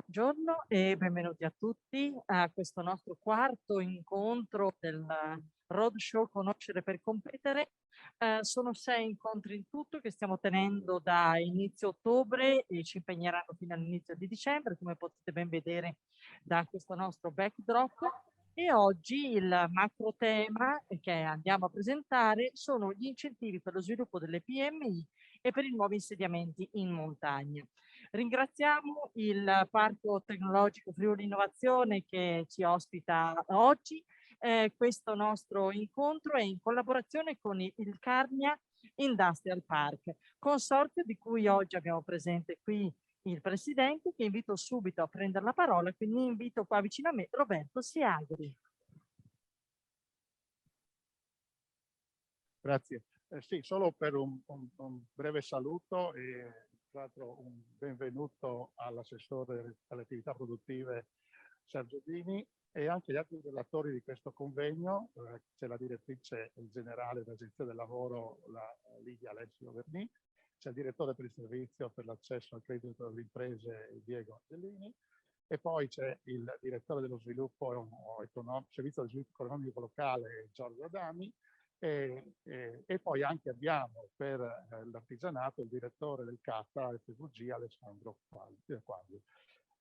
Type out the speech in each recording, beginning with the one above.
Buongiorno e benvenuti a tutti a questo nostro quarto incontro del Roadshow Conoscere per Competere. Sono 6 incontri in tutto che stiamo tenendo da inizio ottobre e ci impegneranno fino all'inizio di dicembre, come potete ben vedere da questo nostro backdrop. E oggi il macro tema che andiamo a presentare sono gli incentivi per lo sviluppo delle PMI e per i nuovi insediamenti in montagna. Ringraziamo il Parco Tecnologico Friuli Innovazione che ci ospita oggi. Questo nostro incontro è in collaborazione con il Carnia Industrial Park, consorzio di cui oggi abbiamo presente qui il presidente, che invito subito a prendere la parola, quindi invito qua vicino a me Roberto Siagri. Grazie. Sì, solo per un breve saluto e tra l'altro un benvenuto all'assessore alle attività produttive Sergio Dini e anche gli altri relatori di questo convegno. C'è la direttrice generale dell'Agenzia del Lavoro, la Lidia Alessio Verni, c'è il direttore per il servizio per l'accesso al credito delle imprese Diego Angelini e poi c'è il direttore dello sviluppo servizio dello sviluppo economico locale Giorgio Adami. E poi anche abbiamo per l'artigianato il direttore del CATA FVG Alessandro Quadri.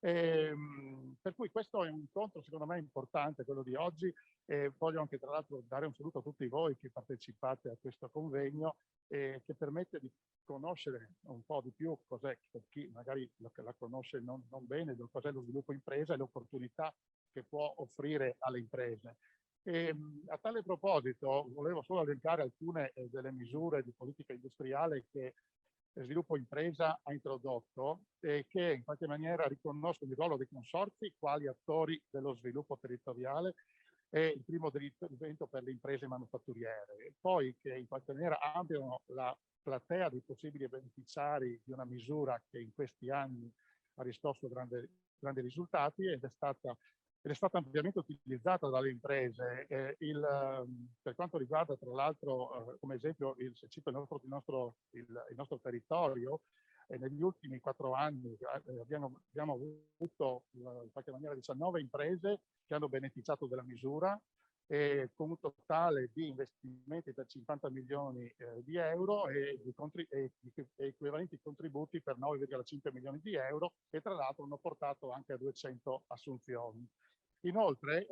Per cui questo è un incontro secondo me importante, quello di oggi, e voglio anche tra l'altro dare un saluto a tutti voi che partecipate a questo convegno che permette di conoscere un po' di più cos'è, per chi magari la conosce non bene, cos'è lo sviluppo impresa e le opportunità che può offrire alle imprese. A tale proposito volevo solo elencare alcune delle misure di politica industriale che Sviluppo Impresa ha introdotto e che in qualche maniera riconoscono il ruolo dei consorzi quali attori dello sviluppo territoriale e il primo intervento per le imprese manufatturiere, e poi che in qualche maniera ampliano la platea dei possibili beneficiari di una misura che in questi anni ha riscosso grandi risultati ed è stata ampiamente utilizzata dalle imprese. Per quanto riguarda, tra l'altro, come esempio, se cito il nostro territorio, negli ultimi 4 anni abbiamo avuto in qualche maniera 19 imprese che hanno beneficiato della misura, con un totale di investimenti per 50 milioni di euro e equivalenti contributi per 9,5 milioni di euro, e tra l'altro hanno portato anche a 200 assunzioni. Inoltre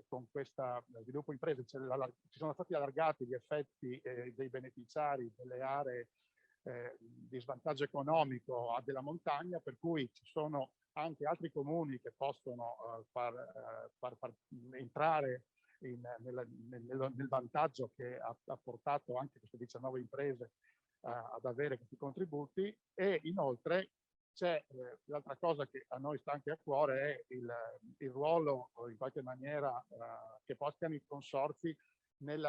con questa sviluppo imprese ci sono stati allargati gli effetti dei beneficiari delle aree di svantaggio economico della montagna, per cui ci sono anche altri comuni che possono far entrare nel vantaggio che ha portato anche queste 19 imprese ad avere questi contributi. E inoltre c'è l'altra cosa che a noi sta anche a cuore, è il ruolo in qualche maniera che possono i consorzi nel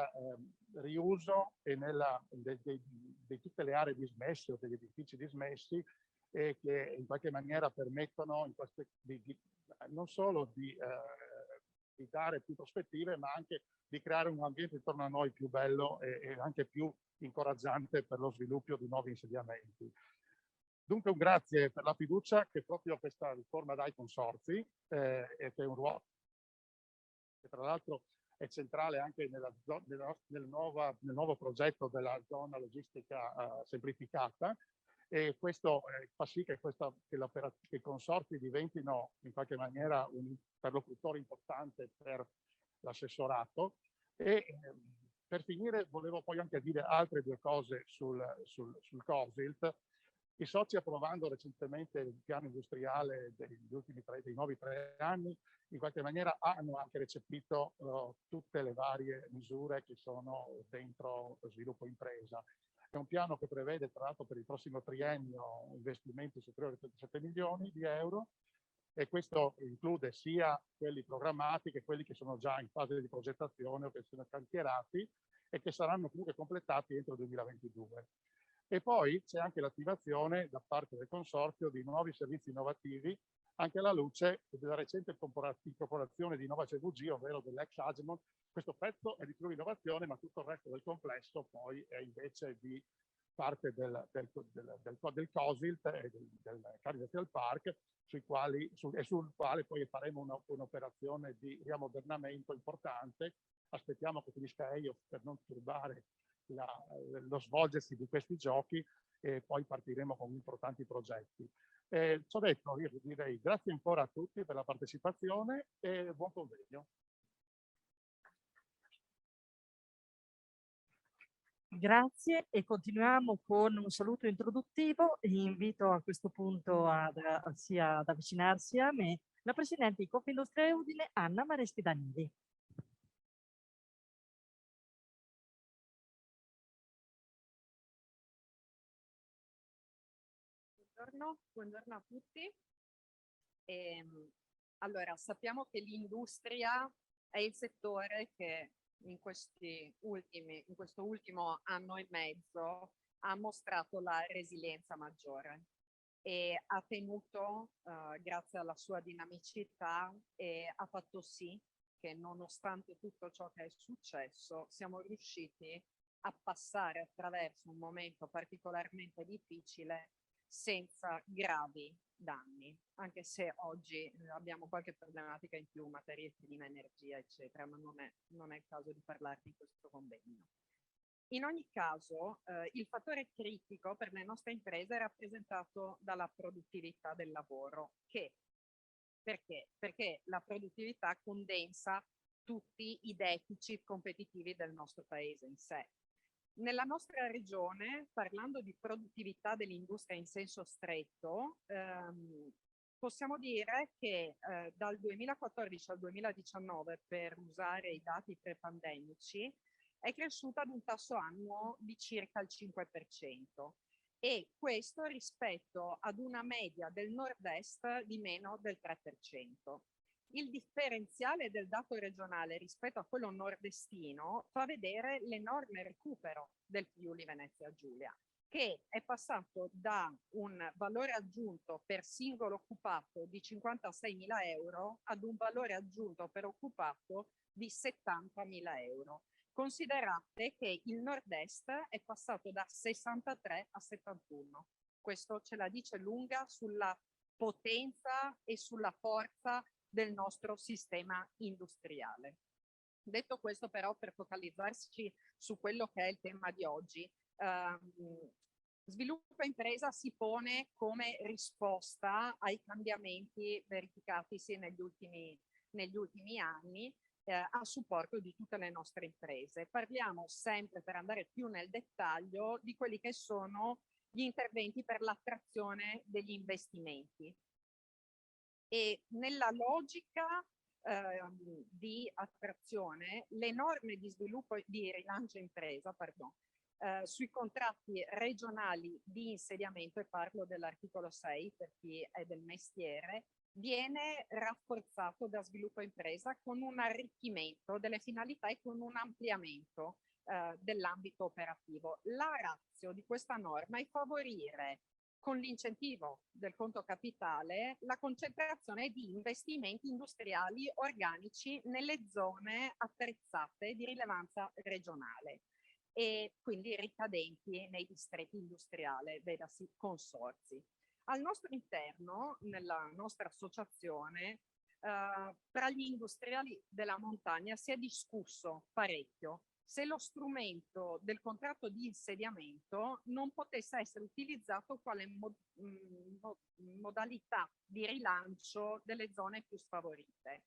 riuso e di tutte le aree dismesse o degli edifici dismessi, e che in qualche maniera permettono non solo di dare più prospettive, ma anche di creare un ambiente intorno a noi più bello e anche più incoraggiante per lo sviluppo di nuovi insediamenti. Dunque un grazie per la fiducia che proprio questa riforma dà ai consorzi, e che è un ruolo che tra l'altro è centrale anche nel nuovo progetto della zona logistica semplificata, e questo fa sì che i consorzi diventino in qualche maniera un interlocutore importante per l'assessorato. E per finire volevo poi anche dire altre 2 cose sul COSILT. I soci, approvando recentemente il piano industriale dei nuovi 3 anni, in qualche maniera hanno anche recepito tutte le varie misure che sono dentro lo sviluppo impresa. È un piano che prevede, tra l'altro, per il prossimo triennio investimenti superiori a 37 milioni di euro, e questo include sia quelli programmati che quelli che sono già in fase di progettazione o che sono cantierati e che saranno comunque completati entro il 2022. E poi c'è anche l'attivazione da parte del consorzio di nuovi servizi innovativi, anche alla luce della recente incorporazione di Nova CVG, ovvero dell'ex Agimon. Questo pezzo è di più innovazione, ma tutto il resto del complesso poi è invece di parte del COSILT e del Cardiac Industrial Park, sul quale poi faremo un'operazione di riammodernamento importante. Aspettiamo che finisca EIOF per non turbare lo svolgersi di questi giochi, e poi partiremo con importanti progetti. Ciò detto, io direi grazie ancora a tutti per la partecipazione e buon convegno. Grazie, e continuiamo con un saluto introduttivo. Invito a questo punto ad avvicinarsi a me la Presidente di Confindustria Udine, Anna Maresti Danili. Buongiorno a tutti. Allora, sappiamo che l'industria è il settore che in questo ultimo anno e mezzo ha mostrato la resilienza maggiore e ha tenuto, grazie alla sua dinamicità, e ha fatto sì che, nonostante tutto ciò che è successo, siamo riusciti a passare attraverso un momento particolarmente difficile senza gravi danni, anche se oggi abbiamo qualche problematica in più, materie prime, energia, eccetera, ma non è il caso di parlarne in questo convegno. In ogni caso, il fattore critico per le nostre imprese è rappresentato dalla produttività del lavoro. Perché? Perché la produttività condensa tutti i deficit competitivi del nostro paese in sé. Nella nostra regione, parlando di produttività dell'industria in senso stretto, possiamo dire che dal 2014 al 2019, per usare i dati pre-pandemici, è cresciuta ad un tasso annuo di circa il 5%, e questo rispetto ad una media del nord-est di meno del 3%. Il differenziale del dato regionale rispetto a quello nordestino fa vedere l'enorme recupero del Friuli Venezia Giulia, che è passato da un valore aggiunto per singolo occupato di 56.000 euro ad un valore aggiunto per occupato di 70.000 euro. Considerate che il nord-est è passato da 63 a 71. Questo ce la dice lunga sulla potenza e sulla forza del nostro sistema industriale. Detto questo, però, per focalizzarci su quello che è il tema di oggi, Sviluppo Impresa si pone come risposta ai cambiamenti verificatisi negli ultimi anni, a supporto di tutte le nostre imprese. Parliamo sempre, per andare più nel dettaglio, di quelli che sono gli interventi per l'attrazione degli investimenti. E nella logica di attrazione, le norme di sviluppo di rilancio impresa, sui contratti regionali di insediamento, e parlo dell'articolo 6 per chi è del mestiere, viene rafforzato da Sviluppo Impresa con un arricchimento delle finalità e con un ampliamento dell'ambito operativo. La ratio di questa norma è favorire, con l'incentivo del conto capitale, la concentrazione di investimenti industriali organici nelle zone attrezzate di rilevanza regionale e quindi ricadenti nei distretti industriali, vedasi consorzi. Al nostro interno, nella nostra associazione, tra gli industriali della montagna si è discusso parecchio se lo strumento del contratto di insediamento non potesse essere utilizzato quale modalità di rilancio delle zone più sfavorite.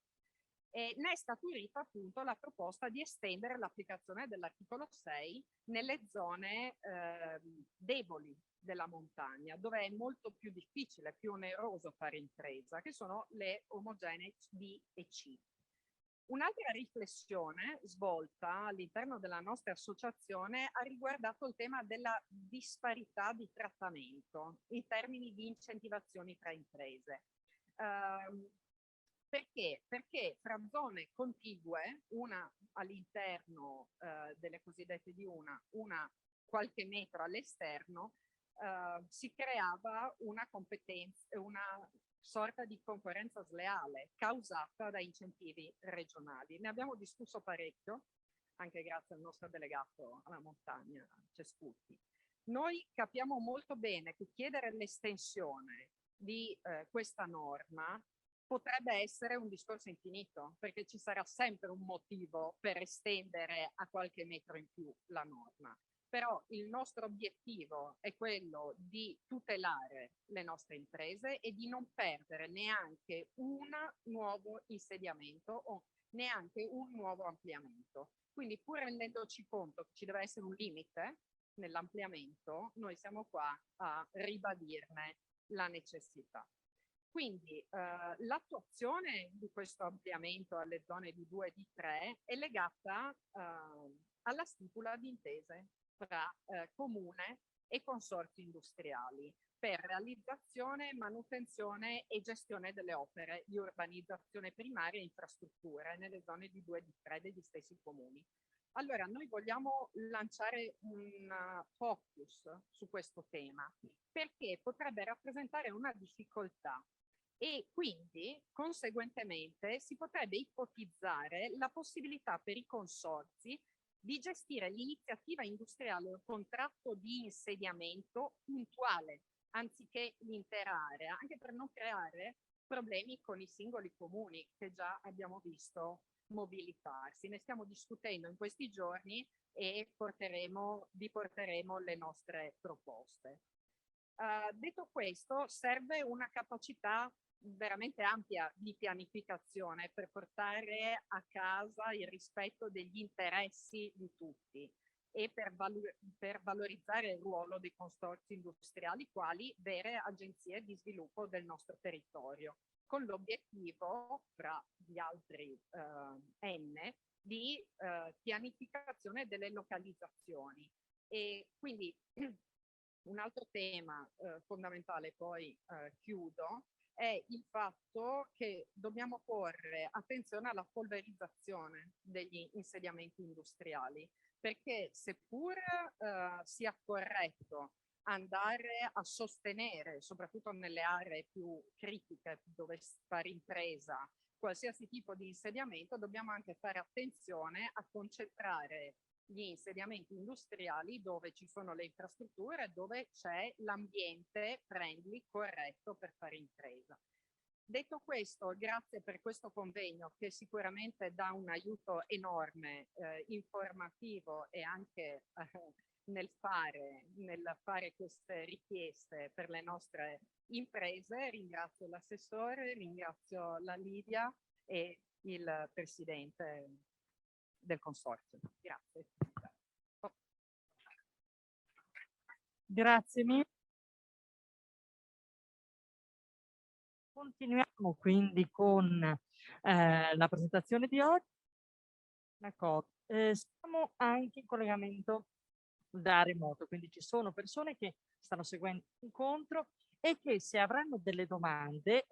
E ne è scaturita appunto la proposta di estendere l'applicazione dell'articolo 6 nelle zone deboli della montagna, dove è molto più difficile, più oneroso fare impresa, che sono le omogenee D e C. Un'altra riflessione svolta all'interno della nostra associazione ha riguardato il tema della disparità di trattamento in termini di incentivazioni tra imprese. Perché? Perché fra zone contigue, una all'interno delle cosiddette D1, una qualche metro all'esterno, si creava una sorta di concorrenza sleale causata da incentivi regionali. Ne abbiamo discusso parecchio, anche grazie al nostro delegato alla montagna, Cesputti. Noi capiamo molto bene che chiedere l'estensione di questa norma potrebbe essere un discorso infinito, perché ci sarà sempre un motivo per estendere a qualche metro in più la norma. Però il nostro obiettivo è quello di tutelare le nostre imprese e di non perdere neanche un nuovo insediamento o neanche un nuovo ampliamento. Quindi, pur rendendoci conto che ci deve essere un limite nell'ampliamento, noi siamo qua a ribadirne la necessità. Quindi l'attuazione di questo ampliamento alle zone di 2 e di 3 è legata alla stipula di intese tra comune e consorzi industriali per realizzazione, manutenzione e gestione delle opere di urbanizzazione primaria e infrastrutture nelle zone di 2 e di 3 degli stessi comuni. Allora, noi vogliamo lanciare un focus su questo tema perché potrebbe rappresentare una difficoltà e quindi, conseguentemente, si potrebbe ipotizzare la possibilità per i consorzi di gestire l'iniziativa industriale o il contratto di insediamento puntuale, anziché l'intera area, anche per non creare problemi con i singoli comuni che già abbiamo visto mobilitarsi. Ne stiamo discutendo in questi giorni e vi porteremo le nostre proposte. Detto questo, serve una capacità veramente ampia di pianificazione per portare a casa il rispetto degli interessi di tutti e per valorizzare il ruolo dei consorzi industriali quali vere agenzie di sviluppo del nostro territorio, con l'obiettivo, fra gli altri N, di pianificazione delle localizzazioni. E quindi un altro tema fondamentale, poi chiudo, è il fatto che dobbiamo porre attenzione alla polverizzazione degli insediamenti industriali, perché seppur sia corretto andare a sostenere, soprattutto nelle aree più critiche dove fare impresa, qualsiasi tipo di insediamento, dobbiamo anche fare attenzione a concentrare gli insediamenti industriali dove ci sono le infrastrutture, dove c'è l'ambiente friendly corretto per fare impresa. Detto questo, grazie per questo convegno che sicuramente dà un aiuto enorme, informativo e anche nel fare queste richieste per le nostre imprese. Ringrazio l'assessore, ringrazio la Lidia e il presidente del consorzio. Grazie. Grazie mille. Continuiamo quindi con la presentazione di oggi. Siamo anche in collegamento da remoto, quindi ci sono persone che stanno seguendo l'incontro e che se avranno delle domande,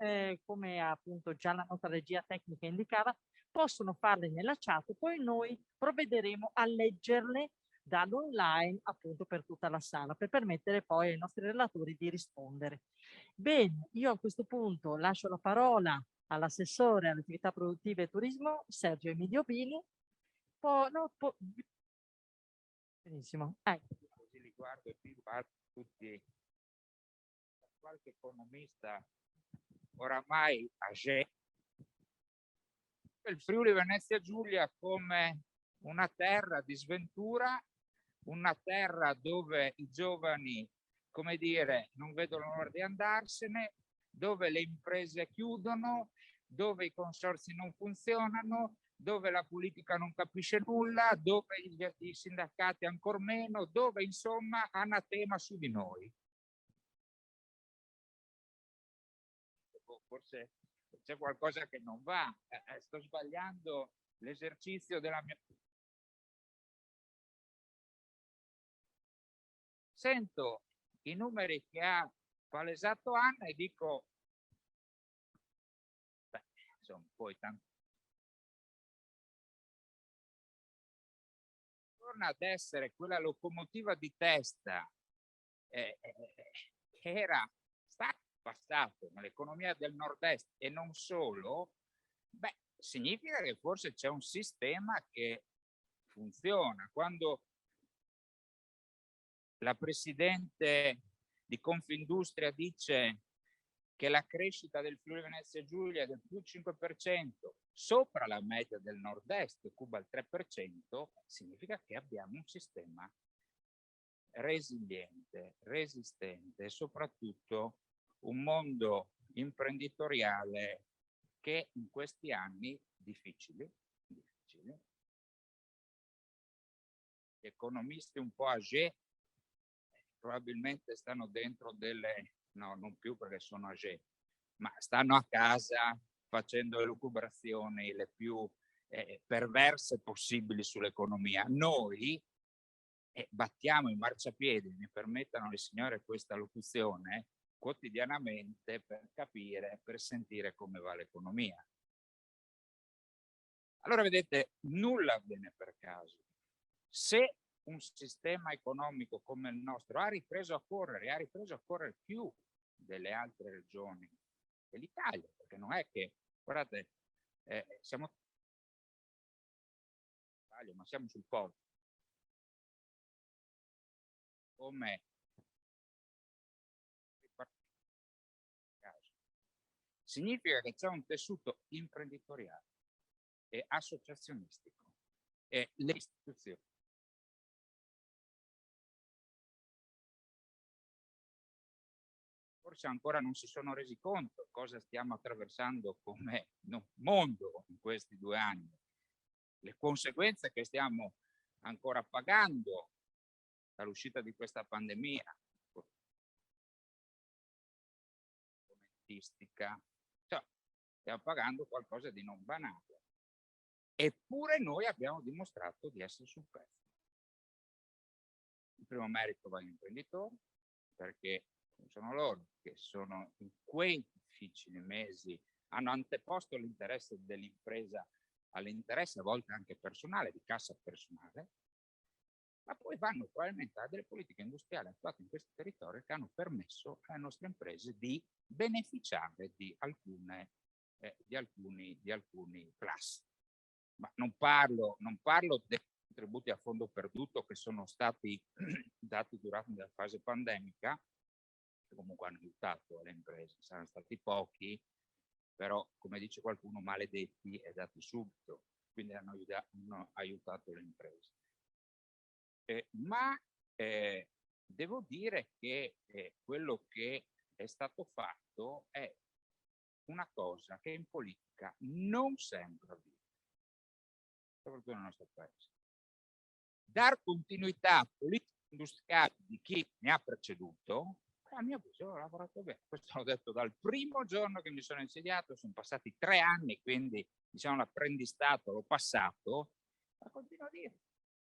come appunto già la nostra regia tecnica indicava, possono farle nella chat, poi noi provvederemo a leggerle dall'online appunto per tutta la sala, per permettere poi ai nostri relatori di rispondere. Bene, io a questo punto lascio la parola all'assessore alle attività produttive e turismo, Sergio Emidio Bini. Benissimo. Così li guardo e qui guardo tutti, qualche economista oramai âgé, il Friuli Venezia Giulia come una terra di sventura, una terra dove i giovani, come dire, non vedono l'ora di andarsene, dove le imprese chiudono, dove i consorzi non funzionano, dove la politica non capisce nulla, dove i sindacati ancor meno, dove insomma anatema su di noi. Forse c'è qualcosa che non va, sto sbagliando l'esercizio della mia... Sento i numeri che ha palesato Anna e dico, beh, insomma, poi tanto torna ad essere quella locomotiva di testa che era stata passato nell'economia del nord-est e non solo, beh, significa che forse c'è un sistema che funziona. Quando la Presidente di Confindustria dice che la crescita del Friuli Venezia Giulia è del più 5%, sopra la media del nord-est, Cuba il 3%, significa che abbiamo un sistema resiliente, resistente e soprattutto un mondo imprenditoriale che in questi anni difficili, gli economisti un po' âgé probabilmente stanno dentro delle, no, non più perché sono âgé, ma stanno a casa facendo elucubrazioni le più perverse possibili sull'economia. Noi battiamo i marciapiedi, mi permettano le signore questa locuzione, quotidianamente per capire, per sentire come va l'economia. Allora vedete, nulla avviene per caso. Se un sistema economico come il nostro ha ripreso a correre più delle altre regioni dell'Italia, perché non è che, guardate, siamo in Italia, ma siamo sul podio. Come significa che c'è un tessuto imprenditoriale e associazionistico e le istituzioni forse ancora non si sono resi conto cosa stiamo attraversando come mondo in questi 2 anni, le conseguenze che stiamo ancora pagando dall'uscita di questa pandemia, cioè, stiamo pagando qualcosa di non banale. Eppure noi abbiamo dimostrato di essere sul pezzo. Il primo merito va agli imprenditori, perché sono loro che sono in quei difficili mesi hanno anteposto l'interesse dell'impresa all'interesse a volte anche personale, di cassa personale, ma poi vanno probabilmente a delle politiche industriali attuate in questi territori che hanno permesso alle nostre imprese di beneficiare di alcuni plus. Ma non parlo dei contributi a fondo perduto che sono stati dati durante la fase pandemica, che comunque hanno aiutato le imprese, saranno stati pochi, però come dice qualcuno, maledetti e dati subito, quindi hanno aiutato le imprese. Ma devo dire che quello che è stato fatto è una cosa che in politica non sempre avviene, soprattutto nel nostro paese. Dar continuità a politiche industriali di chi mi ha preceduto, a mio avviso ho lavorato bene. Questo l'ho detto dal primo giorno che mi sono insediato, sono passati 3 anni, quindi diciamo l'apprendistato l'ho passato, ma continuo a dire.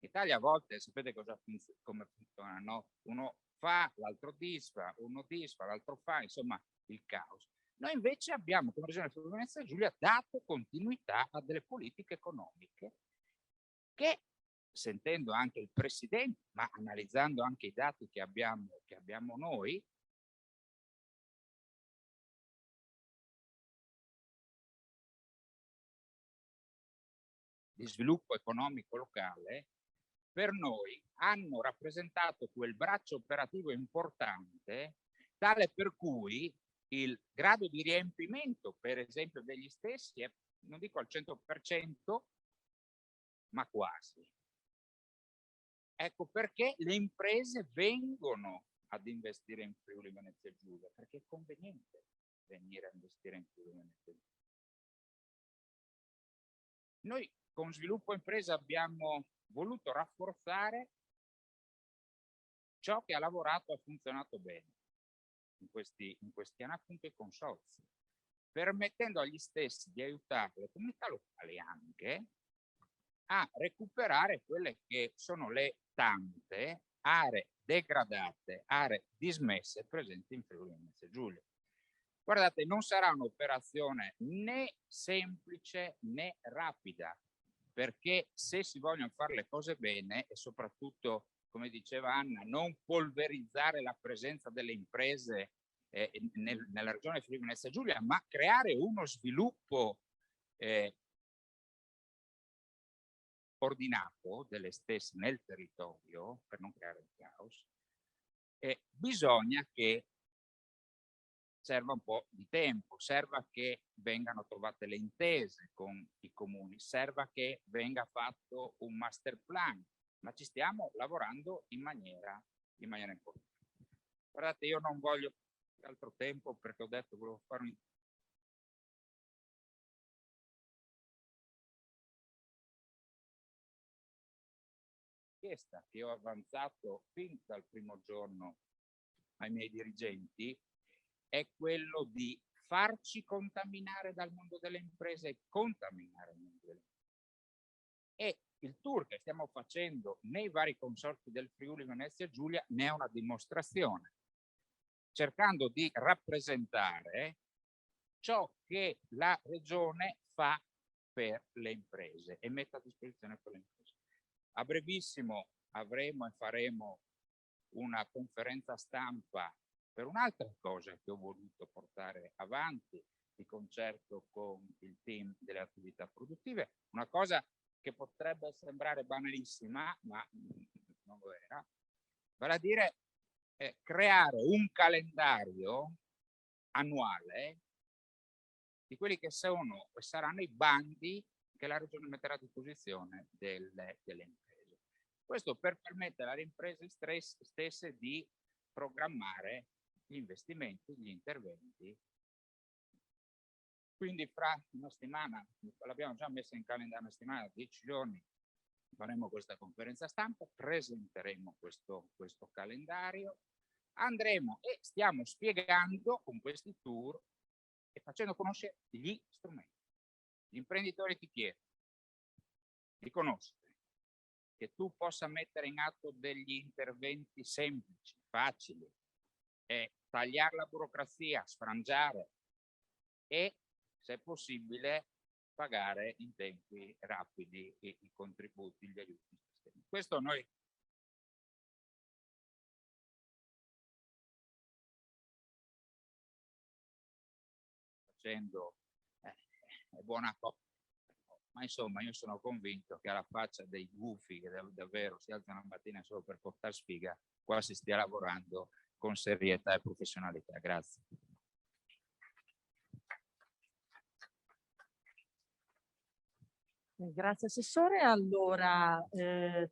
In Italia a volte sapete come funziona, no? Uno fa, l'altro disfa, uno disfa, l'altro fa, insomma il caos. Noi invece abbiamo, come Regione Friuli Venezia Giulia, dato continuità a delle politiche economiche che, sentendo anche il Presidente, ma analizzando anche i dati che abbiamo noi, di sviluppo economico locale, per noi hanno rappresentato quel braccio operativo importante, tale per cui il grado di riempimento, per esempio, degli stessi è, non dico al 100%, ma quasi. Ecco perché le imprese vengono ad investire in Friuli Venezia Giulia, perché è conveniente venire a investire in Friuli Venezia Giulia. Noi con Sviluppo Impresa abbiamo voluto rafforzare ciò che ha lavorato e ha funzionato bene in questi anni, appunto i consorzi, permettendo agli stessi di aiutare le comunità locali anche a recuperare quelle che sono le tante aree degradate, aree dismesse presenti in Friuli Venezia Giulia. Guardate, non sarà un'operazione né semplice né rapida, perché se si vogliono fare le cose bene e soprattutto, come diceva Anna, non polverizzare la presenza delle imprese nella regione Friuli Venezia Giulia, ma creare uno sviluppo ordinato delle stesse nel territorio per non creare il caos, bisogna che serva un po' di tempo, serva che vengano trovate le intese con i comuni, serva che venga fatto un master plan, ma ci stiamo lavorando in maniera importante. Guardate, io non voglio altro tempo perché ho detto che volevo fare un richiesta che ho avanzato fin dal primo giorno ai miei dirigenti è quello di farci contaminare dal mondo delle imprese e contaminare il mondo delle imprese. E il tour che stiamo facendo nei vari consorzi del Friuli Venezia Giulia ne è una dimostrazione, cercando di rappresentare ciò che la regione fa per le imprese e mette a disposizione per le imprese. A brevissimo avremo e faremo una conferenza stampa per un'altra cosa che ho voluto portare avanti di concerto con il team delle attività produttive, una cosa che potrebbe sembrare banalissima, ma non lo era, vale a dire creare un calendario annuale di quelli che sono e saranno i bandi che la regione metterà a disposizione delle imprese. Questo per permettere alle imprese stesse di programmare gli investimenti, gli interventi. Quindi fra una settimana, l'abbiamo già messa in calendario, una settimana, 10 giorni, faremo questa conferenza stampa, presenteremo questo calendario, andremo e stiamo spiegando con questi tour e facendo conoscere gli strumenti. Gli imprenditori ti chiedono di conoscere, che tu possa mettere in atto degli interventi semplici, facili, e tagliare la burocrazia, sfrangiare e, se possibile, pagare in tempi rapidi i contributi, gli aiuti. Questo noi facendo è buona cosa, ma insomma io sono convinto che alla faccia dei gufi che davvero si alzano la mattina solo per portare sfiga, qua si stia lavorando con serietà e professionalità. Grazie. Grazie Assessore. Allora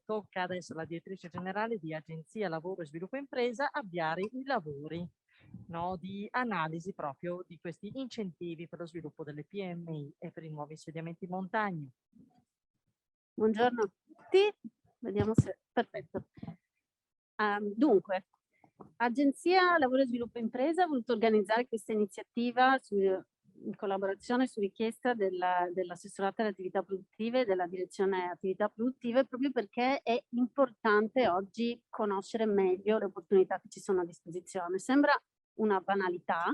tocca adesso alla Direttrice Generale di Agenzia Lavoro e Sviluppo Impresa avviare i lavori, no, di analisi proprio di questi incentivi per lo sviluppo delle PMI e per i nuovi insediamenti in montagna. Buongiorno a tutti, vediamo se perfetto. Dunque, Agenzia Lavoro e Sviluppo Impresa ha voluto organizzare questa iniziativa in collaborazione su richiesta dell'assessorato alle attività produttive e della direzione attività produttive, proprio perché è importante oggi conoscere meglio le opportunità che ci sono a disposizione. Sembra una banalità,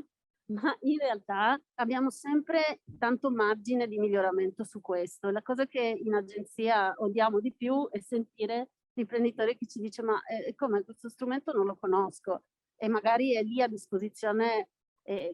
ma in realtà abbiamo sempre tanto margine di miglioramento su questo. La cosa che in agenzia odiamo di più è sentire l'imprenditore che ci dice ma come questo strumento non lo conosco, e magari è lì a disposizione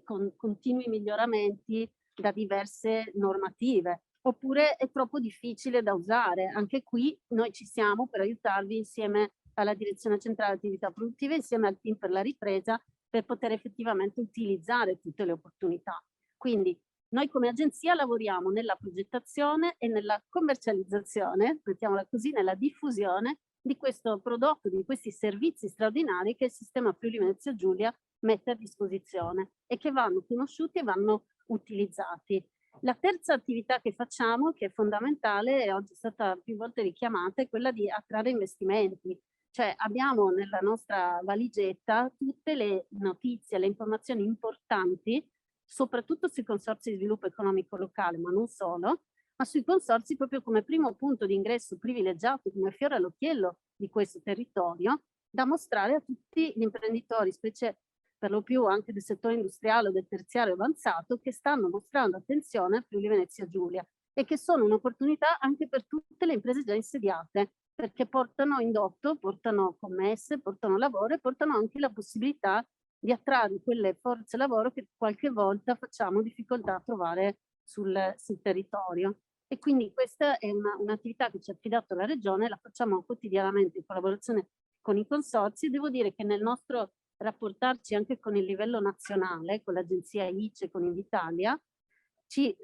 con continui miglioramenti da diverse normative, oppure è troppo difficile da usare. Anche qui noi ci siamo per aiutarvi insieme alla Direzione Centrale Attività Produttive, insieme al team per la ripresa, per poter effettivamente utilizzare tutte le opportunità. Quindi noi come agenzia lavoriamo nella progettazione e nella commercializzazione, mettiamola così, nella diffusione di questo prodotto, di questi servizi straordinari che il sistema Friuli Venezia Giulia mette a disposizione e che vanno conosciuti e vanno utilizzati. La terza attività che facciamo, che è fondamentale e oggi è stata più volte richiamata, è quella di attrarre investimenti. Cioè abbiamo nella nostra valigetta tutte le notizie, le informazioni importanti, soprattutto sui consorzi di sviluppo economico locale, ma non solo, ma sui consorzi proprio come primo punto di ingresso privilegiato, come fiore all'occhiello di questo territorio, da mostrare a tutti gli imprenditori, specie per lo più anche del settore industriale o del terziario avanzato, che stanno mostrando attenzione a Friuli Venezia Giulia e che sono un'opportunità anche per tutte le imprese già insediate, perché portano indotto, portano commesse, portano lavoro e portano anche la possibilità di attrarre quelle forze lavoro che qualche volta facciamo difficoltà a trovare sul territorio. E quindi questa è un'attività che ci ha affidato la Regione, la facciamo quotidianamente in collaborazione con i consorzi. Devo dire che nel nostro rapportarci anche con il livello nazionale, con l'agenzia ICE, con Invitalia, ci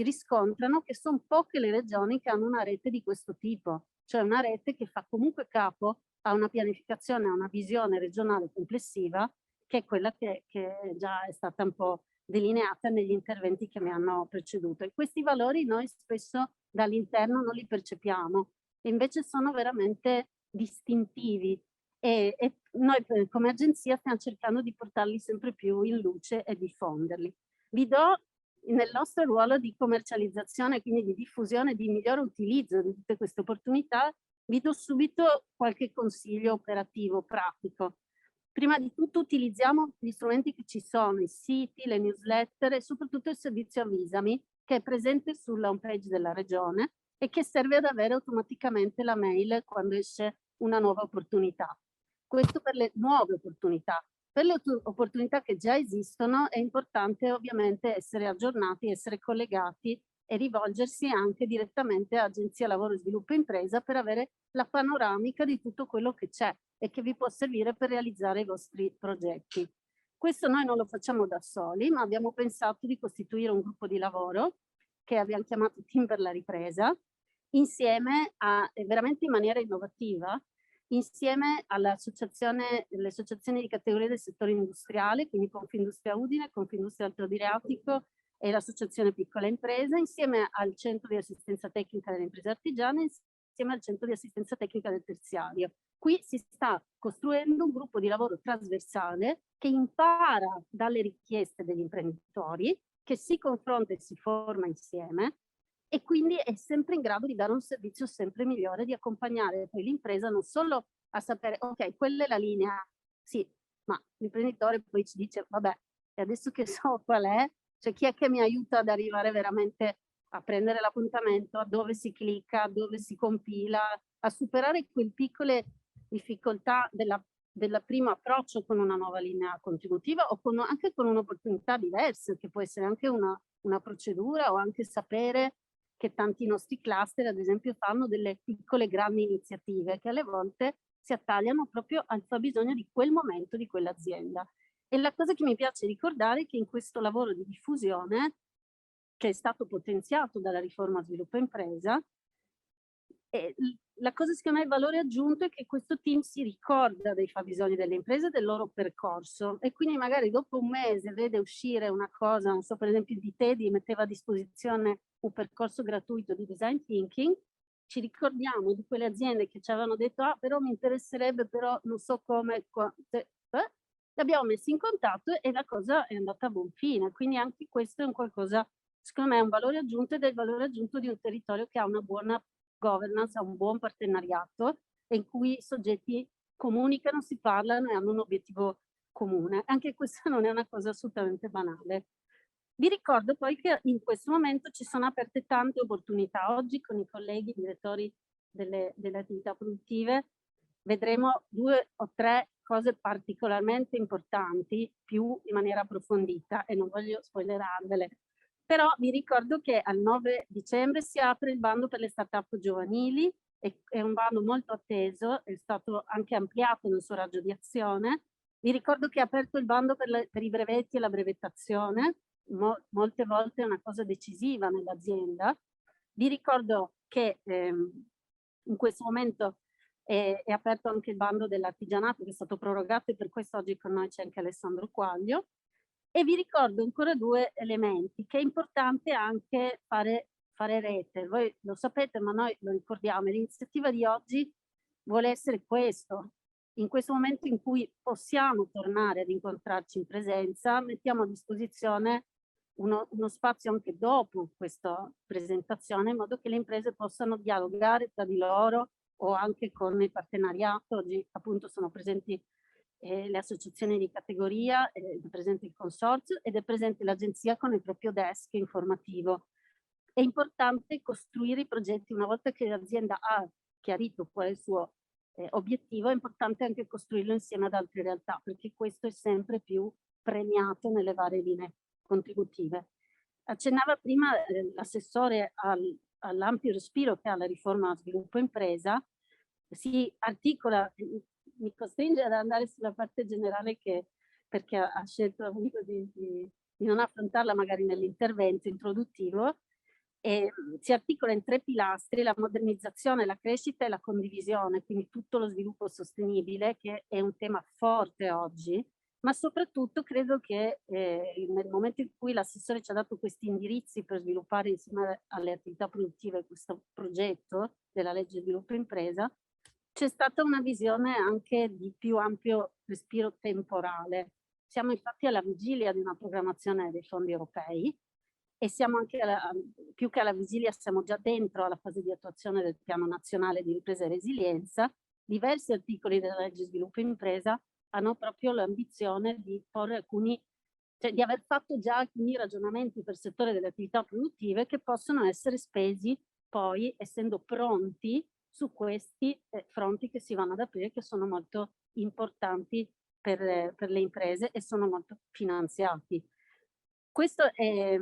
riscontrano che sono poche le regioni che hanno una rete di questo tipo, cioè una rete che fa comunque capo a una pianificazione, a una visione regionale complessiva, che è quella che già è stata un po' delineata negli interventi che mi hanno preceduto. E questi valori noi spesso dall'interno non li percepiamo, e invece sono veramente distintivi, e noi come agenzia stiamo cercando di portarli sempre più in luce e diffonderli. Vi do, nel nostro ruolo di commercializzazione, quindi di diffusione, di migliore utilizzo di tutte queste opportunità, vi do subito qualche consiglio operativo, pratico. Prima di tutto utilizziamo gli strumenti che ci sono, i siti, le newsletter e soprattutto il servizio Avvisami, che è presente sulla home page della regione e che serve ad avere automaticamente la mail quando esce una nuova opportunità. Questo per le nuove opportunità. Per le opportunità che già esistono è importante ovviamente essere aggiornati, essere collegati e rivolgersi anche direttamente a Agenzia Lavoro e Sviluppo Impresa per avere la panoramica di tutto quello che c'è e che vi può servire per realizzare i vostri progetti. Questo noi non lo facciamo da soli, ma abbiamo pensato di costituire un gruppo di lavoro che abbiamo chiamato Team per la Ripresa, insieme veramente in maniera innovativa, insieme alle associazioni di categoria del settore industriale, quindi Confindustria Udine, Confindustria Alto Adriatico e l'Associazione Piccola Impresa, insieme al Centro di Assistenza Tecnica delle Imprese Artigiane, insieme al Centro di Assistenza Tecnica del Terziario. Qui si sta costruendo un gruppo di lavoro trasversale che impara dalle richieste degli imprenditori, che si confronta e si forma insieme, e quindi è sempre in grado di dare un servizio sempre migliore, di accompagnare poi l'impresa non solo a sapere, ok, quella è la linea, sì, ma l'imprenditore poi ci dice, vabbè, e adesso che so qual è, cioè chi è che mi aiuta ad arrivare veramente a prendere l'appuntamento, a dove si clicca, dove si compila, a superare quelle piccole difficoltà del primo approccio con una nuova linea contributiva o anche con un'opportunità diversa, che può essere anche una procedura o anche sapere che tanti nostri cluster, ad esempio, fanno delle piccole grandi iniziative che alle volte si attagliano proprio al fabbisogno di quel momento di quell'azienda. E la cosa che mi piace ricordare è che in questo lavoro di diffusione, che è stato potenziato dalla riforma Sviluppo Impresa, la cosa secondo me il valore aggiunto è che questo team si ricorda dei fabbisogni delle imprese e del loro percorso, e quindi magari dopo un mese vede uscire una cosa, non so, per esempio di Teddy metteva a disposizione un percorso gratuito di design thinking, ci ricordiamo di quelle aziende che ci avevano detto però mi interesserebbe, però non so come, li abbiamo messi in contatto e la cosa è andata a buon fine. Quindi anche questo è un qualcosa, secondo me è un valore aggiunto, ed è il valore aggiunto di un territorio che ha una buona governance, ha un buon partenariato in cui i soggetti comunicano, si parlano e hanno un obiettivo comune. Anche questa non è una cosa assolutamente banale. Vi ricordo poi che in questo momento ci sono aperte tante opportunità. Oggi con i colleghi direttori delle attività produttive vedremo 2 o 3 cose particolarmente importanti, più in maniera approfondita, e non voglio spoilerarvele. Però vi ricordo che al 9 dicembre si apre il bando per le start-up giovanili, è un bando molto atteso, è stato anche ampliato nel suo raggio di azione. Vi ricordo che è aperto il bando per i brevetti e la brevettazione, molte volte è una cosa decisiva nell'azienda. Vi ricordo che in questo momento è aperto anche il bando dell'artigianato, che è stato prorogato, e per questo oggi con noi c'è anche Alessandro Quaglio. E vi ricordo ancora 2 elementi, che è importante anche fare rete. Voi lo sapete, ma noi lo ricordiamo. L'iniziativa di oggi vuole essere questo. In questo momento in cui possiamo tornare ad incontrarci in presenza, mettiamo a disposizione uno spazio anche dopo questa presentazione, in modo che le imprese possano dialogare tra di loro o anche con il partenariato. Oggi appunto sono presenti le associazioni di categoria, è presente il consorzio ed è presente l'agenzia con il proprio desk informativo. È importante costruire i progetti. Una volta che l'azienda ha chiarito qual è il suo obiettivo, è importante anche costruirlo insieme ad altre realtà, perché questo è sempre più premiato nelle varie linee contributive. Accennava prima l'assessore all'ampio respiro che ha la riforma sviluppo impresa. Si articola mi costringe ad andare sulla parte generale perché ha scelto appunto di non affrontarla magari nell'intervento introduttivo, e si articola in 3 pilastri: la modernizzazione, la crescita e la condivisione, quindi tutto lo sviluppo sostenibile, che è un tema forte oggi, ma soprattutto credo che nel momento in cui l'assessore ci ha dato questi indirizzi per sviluppare insieme alle attività produttive questo progetto della legge sviluppo impresa, c'è stata una visione anche di più ampio respiro temporale. Siamo infatti alla vigilia di una programmazione dei fondi europei e siamo anche più che alla vigilia, siamo già dentro alla fase di attuazione del Piano Nazionale di Ripresa e Resilienza. Diversi articoli della legge sviluppo impresa hanno proprio l'ambizione di porre di aver fatto già alcuni ragionamenti per il settore delle attività produttive che possono essere spesi poi, essendo pronti su questi fronti che si vanno ad aprire, che sono molto importanti per le imprese e sono molto finanziati. Questo è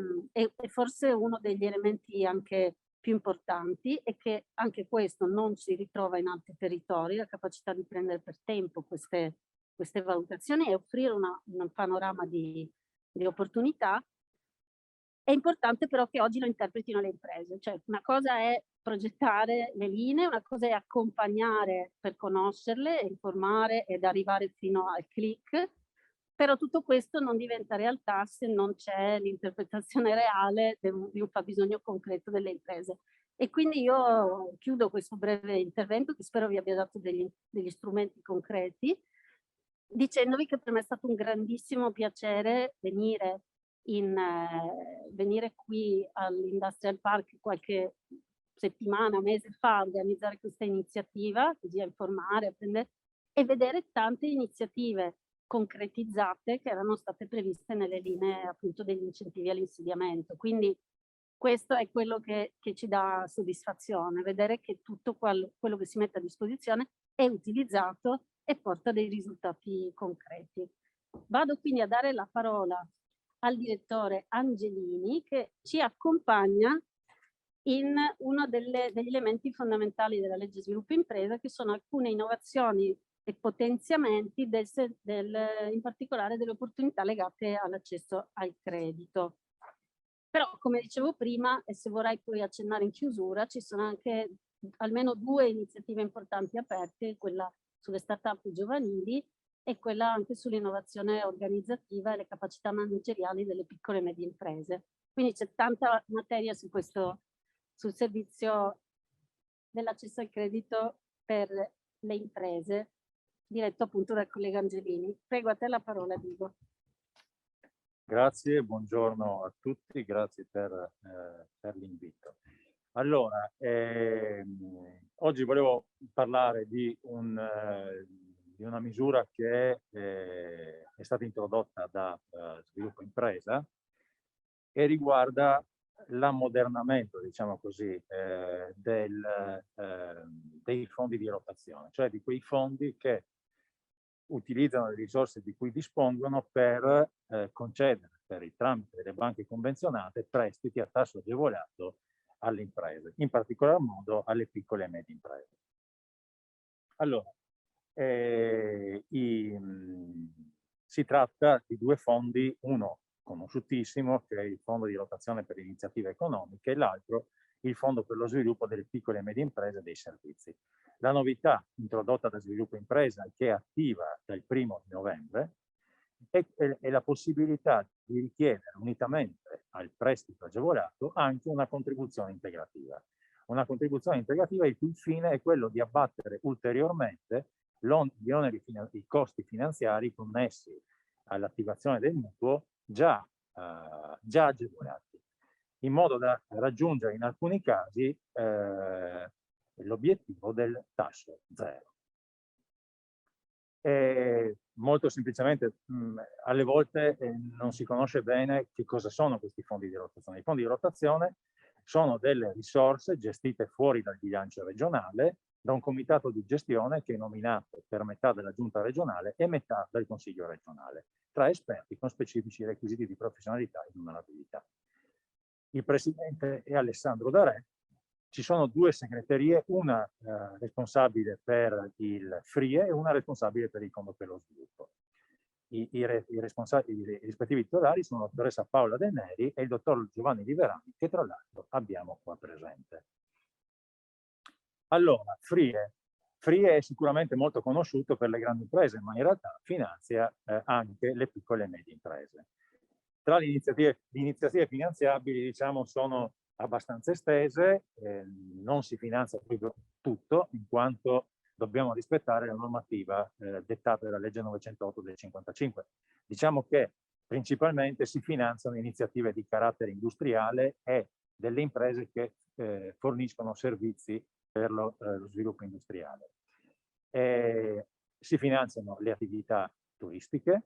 forse uno degli elementi anche più importanti, e che anche questo non si ritrova in altri territori, la capacità di prendere per tempo queste valutazioni e offrire un panorama di opportunità. È importante però che oggi lo interpretino le imprese, cioè una cosa è progettare le linee, una cosa è accompagnare per conoscerle, informare ed arrivare fino al click, però tutto questo non diventa realtà se non c'è l'interpretazione reale di un fabbisogno concreto delle imprese. E quindi io chiudo questo breve intervento, che spero vi abbia dato degli strumenti concreti, dicendovi che per me è stato un grandissimo piacere venire qui all'Industrial Park qualche settimana, mese fa, a organizzare questa iniziativa, così a informare, apprendere, e vedere tante iniziative concretizzate che erano state previste nelle linee appunto degli incentivi all'insediamento. Quindi questo è quello che ci dà soddisfazione, vedere che tutto quello che si mette a disposizione è utilizzato e porta dei risultati concreti. Vado quindi a dare la parola al direttore Angelini, che ci accompagna in uno degli elementi fondamentali della legge sviluppo impresa, che sono alcune innovazioni e potenziamenti in particolare delle opportunità legate all'accesso al credito. Però, come dicevo prima, e se vorrei poi accennare in chiusura, ci sono anche almeno 2 iniziative importanti aperte, quella sulle start-up giovanili e quella anche sull'innovazione organizzativa e le capacità manageriali delle piccole e medie imprese. Quindi c'è tanta materia sul servizio dell'accesso al credito per le imprese, diretto appunto dal collega Angelini. Prego, a te la parola, Diego. Grazie, buongiorno a tutti, grazie per l'invito. Allora, oggi volevo parlare di una misura che è stata introdotta da Sviluppo Impresa e riguarda l'ammodernamento, diciamo così, dei fondi di rotazione, cioè di quei fondi che utilizzano le risorse di cui dispongono per concedere, per il tramite delle banche convenzionate, prestiti a tasso agevolato alle imprese, in particolar modo alle piccole e medie imprese. Allora, si tratta di 2 fondi, uno conosciutissimo, che è il Fondo di rotazione per iniziative economiche, e l'altro il Fondo per lo sviluppo delle piccole e medie imprese e dei servizi. La novità introdotta da Sviluppo Impresa, che è attiva dal 1° novembre, è la possibilità di richiedere, unitamente al prestito agevolato, anche una contribuzione integrativa. Una contribuzione integrativa il cui fine è quello di abbattere ulteriormente i costi finanziari connessi all'attivazione del mutuo già agevolati, in modo da raggiungere in alcuni casi l'obiettivo del tasso zero. Molto semplicemente, alle volte non si conosce bene che cosa sono questi fondi di rotazione. I fondi di rotazione sono delle risorse gestite fuori dal bilancio regionale da un comitato di gestione che è nominato per metà dalla giunta regionale e metà dal consiglio regionale, tra esperti con specifici requisiti di professionalità e onorabilità. Il presidente è Alessandro D'Arè, ci sono due segreterie, una responsabile per il FRIE e una responsabile per il Fondo per lo Sviluppo. I rispettivi titolari sono la dottoressa Paola De Neri e il dottor Giovanni Liverani, che tra l'altro abbiamo qua presente. Allora, FRIE è sicuramente molto conosciuto per le grandi imprese, ma in realtà finanzia anche le piccole e medie imprese. Tra le iniziative finanziabili, diciamo, sono abbastanza estese, non si finanzia proprio tutto, in quanto dobbiamo rispettare la normativa dettata dalla legge 908 del 55. Diciamo che principalmente si finanziano iniziative di carattere industriale e delle imprese che forniscono servizi per lo sviluppo industriale. Si finanziano le attività turistiche,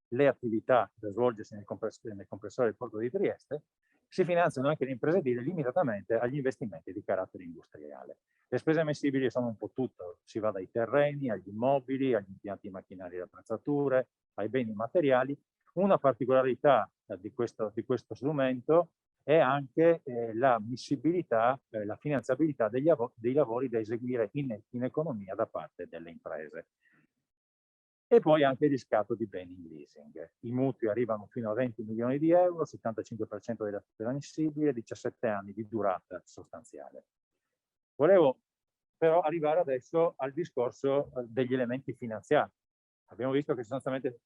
le attività da svolgersi nel compressore del porto di Trieste, si finanziano anche le imprese edili limitatamente agli investimenti di carattere industriale. Le spese ammissibili sono un po' tutto, si va dai terreni, agli immobili, agli impianti macchinari e attrezzature, ai beni materiali. Una particolarità di questo strumento è anche l'ammissibilità, la finanziabilità dei lavori da eseguire in economia da parte delle imprese. E poi anche il riscatto di beni in leasing. I mutui arrivano fino a 20 milioni di euro, 75% della spesa ammissibile, 17 anni di durata sostanziale. Volevo però arrivare adesso al discorso degli elementi finanziari. Abbiamo visto che sostanzialmente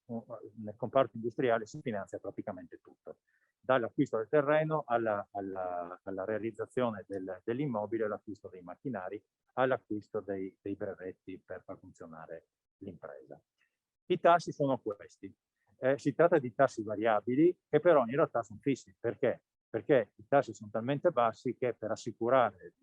nel comparto industriale si finanzia praticamente tutto, dall'acquisto del terreno alla realizzazione dell'immobile, all'acquisto dei macchinari, all'acquisto dei brevetti per far funzionare l'impresa. I tassi sono questi. Si tratta di tassi variabili che però in realtà sono fissi. Perché? Perché i tassi sono talmente bassi che per assicurare,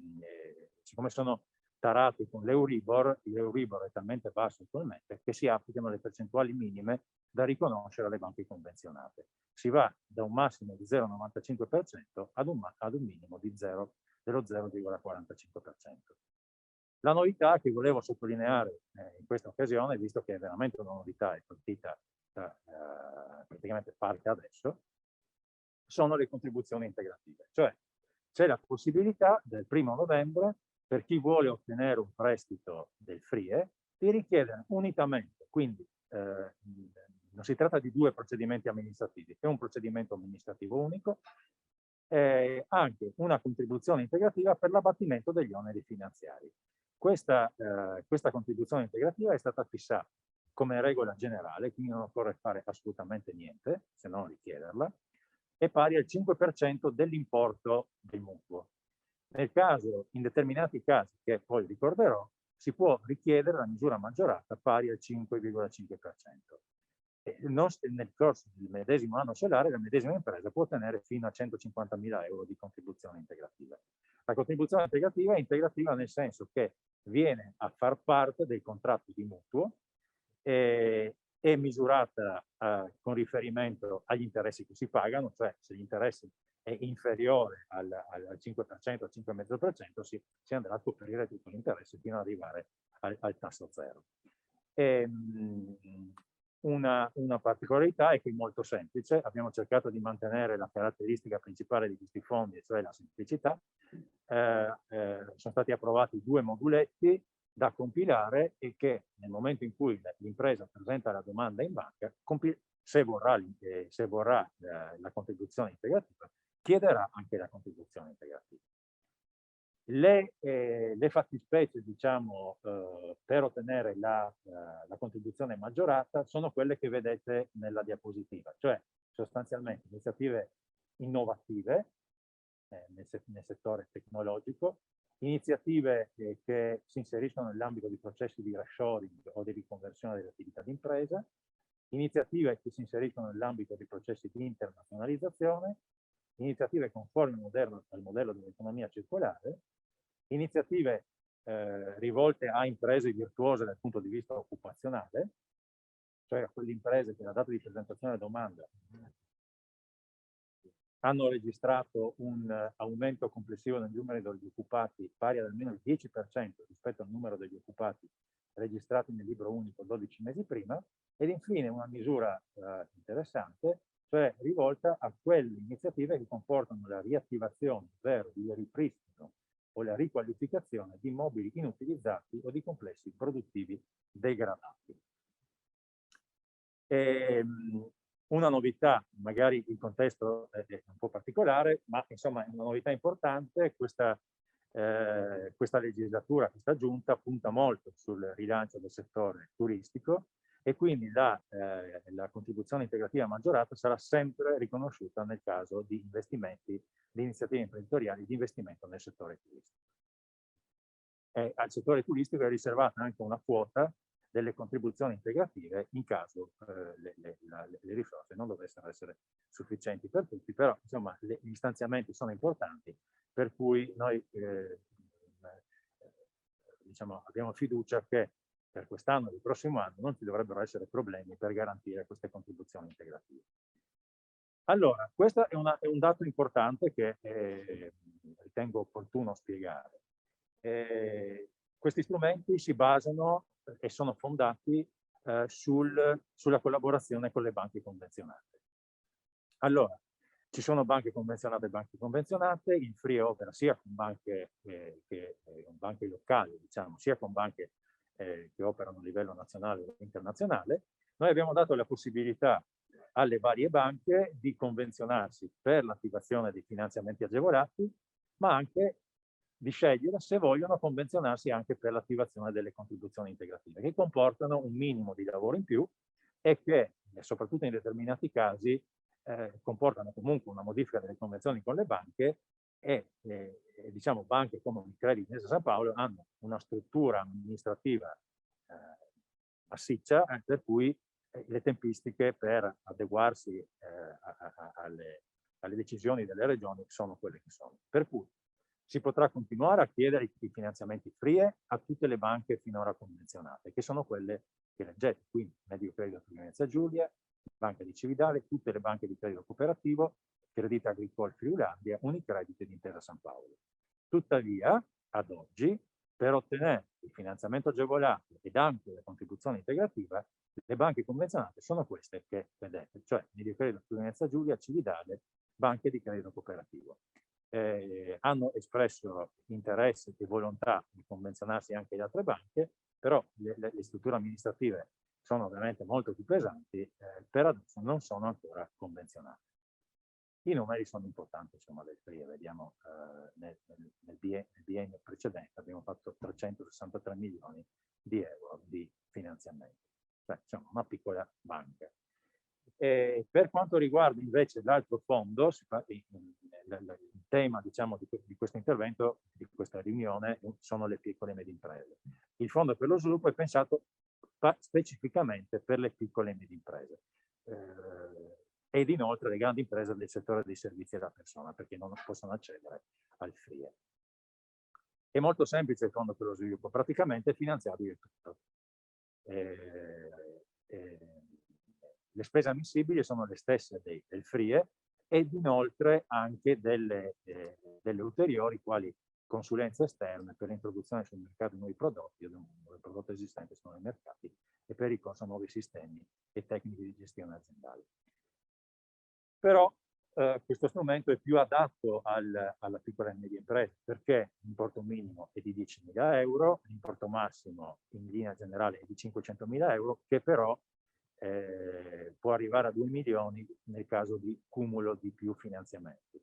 siccome sono tarati con l'Euribor, l'Euribor è talmente basso attualmente che si applicano le percentuali minime da riconoscere alle banche convenzionate. Si va da un massimo di 0,95% ad un minimo di dello 0,45%. La novità che volevo sottolineare in questa occasione, visto che è veramente una novità, è partita praticamente parte adesso, sono le contribuzioni integrative. Cioè c'è la possibilità del 1° novembre per chi vuole ottenere un prestito del FRIE di richiedere unitamente, quindi non si tratta di due procedimenti amministrativi, è un procedimento amministrativo unico, anche una contribuzione integrativa per l'abbattimento degli oneri finanziari. Questa contribuzione integrativa è stata fissata come regola generale, quindi non occorre fare assolutamente niente, se non richiederla, è pari al 5% dell'importo del mutuo. Nel caso, in determinati casi, che poi ricorderò, si può richiedere la misura maggiorata pari al 5,5%. Nel corso del medesimo anno solare la medesima impresa può ottenere fino a 150.000 euro di contribuzione integrativa. La contribuzione integrativa è integrativa nel senso che viene a far parte del contratto di mutuo, è misurata con riferimento agli interessi che si pagano, cioè se l'interesse è inferiore al 5%, al 5,5%, si andrà a coprire tutto l'interesse fino ad arrivare al tasso zero. Una particolarità è che è molto semplice, abbiamo cercato di mantenere la caratteristica principale di questi fondi, cioè la semplicità. Sono stati approvati 2 moduletti da compilare e che nel momento in cui l'impresa presenta la domanda in banca, se vorrà la contribuzione integrativa, chiederà anche la contribuzione integrativa. Le fattispecie, diciamo, per ottenere la contribuzione maggiorata sono quelle che vedete nella diapositiva, cioè sostanzialmente iniziative innovative nel settore tecnologico, iniziative che si inseriscono nell'ambito di processi di reshoring o di riconversione delle attività di impresa, iniziative che si inseriscono nell'ambito di processi di internazionalizzazione, iniziative conformi al modello dell'economia circolare, iniziative rivolte a imprese virtuose dal punto di vista occupazionale, cioè a quelle imprese che alla data di presentazione della domanda hanno registrato un aumento complessivo nel numero degli occupati pari ad almeno il 10% rispetto al numero degli occupati registrati nel libro unico 12 mesi prima, ed infine una misura interessante, cioè rivolta a quelle iniziative che comportano la riattivazione, ovvero il ripristino o la riqualificazione di immobili inutilizzati o di complessi produttivi degradati. Una novità, magari il contesto è un po' particolare, ma insomma è una novità importante, questa legislatura, questa giunta punta molto sul rilancio del settore turistico e quindi la contribuzione integrativa maggiorata sarà sempre riconosciuta nel caso di investimenti, di iniziative imprenditoriali di investimento nel settore turistico. Al settore turistico è riservata anche una quota delle contribuzioni integrative in caso le risorse non dovessero essere sufficienti per tutti, però insomma gli stanziamenti sono importanti, per cui noi diciamo, abbiamo fiducia che per quest'anno e il prossimo anno non ci dovrebbero essere problemi per garantire queste contribuzioni integrative. Allora, questo è un dato importante che ritengo opportuno spiegare. Questi strumenti si basano e sono fondati sulla collaborazione con le banche convenzionate. Allora, ci sono banche convenzionate e banche convenzionate, il FRIE opera sia con banche locali, diciamo, sia con banche che operano a livello nazionale o internazionale. Noi abbiamo dato la possibilità alle varie banche di convenzionarsi per l'attivazione dei finanziamenti agevolati, ma anche di scegliere se vogliono convenzionarsi anche per l'attivazione delle contribuzioni integrative, che comportano un minimo di lavoro in più e che, soprattutto in determinati casi, comportano comunque una modifica delle convenzioni con le banche e diciamo banche come Unicredit e Intesa San Paolo hanno una struttura amministrativa massiccia, per cui le tempistiche per adeguarsi alle decisioni delle regioni sono quelle che sono. Per cui si potrà continuare a chiedere i finanziamenti FRIE a tutte le banche finora convenzionate, che sono quelle che leggete, quindi Mediocredito Friuli Venezia Giulia, Banca di Cividale, tutte le banche di credito cooperativo, Credito Agricole Friulandia, Unicredit ed Intesa San Paolo. Tuttavia, ad oggi, per ottenere il finanziamento agevolato ed anche la contribuzione integrativa, le banche convenzionate sono queste che vedete, cioè Mediocredito Friuli Venezia Giulia, Cividale, banche di credito cooperativo. Hanno espresso interesse e volontà di convenzionarsi anche le altre banche, però le strutture amministrative sono ovviamente molto più pesanti, per adesso non sono ancora convenzionate. I numeri sono importanti, insomma, del FRIE, vediamo nel biennio precedente abbiamo fatto 363 milioni di euro di finanziamento, cioè insomma una piccola banca. Per quanto riguarda invece l'altro fondo, il tema diciamo, di questo intervento, di questa riunione, sono le piccole e medie imprese. Il Fondo per lo Sviluppo è pensato specificamente per le piccole e medie imprese ed inoltre le grandi imprese del settore dei servizi alla persona, perché non possono accedere al FRIE. È molto semplice il Fondo per lo Sviluppo, praticamente è finanziabile tutto. Le spese ammissibili sono le stesse del FRIE ed inoltre anche delle ulteriori quali consulenze esterne per l'introduzione sul mercato di nuovi prodotti o dei prodotti esistenti sono nei mercati e per ricorso a nuovi sistemi e tecniche di gestione aziendale. Però questo strumento è più adatto alla piccola e media impresa perché l'importo minimo è di 10.000 euro, l'importo massimo in linea generale è di 500.000 euro, che però può arrivare a 2 milioni nel caso di cumulo di più finanziamenti.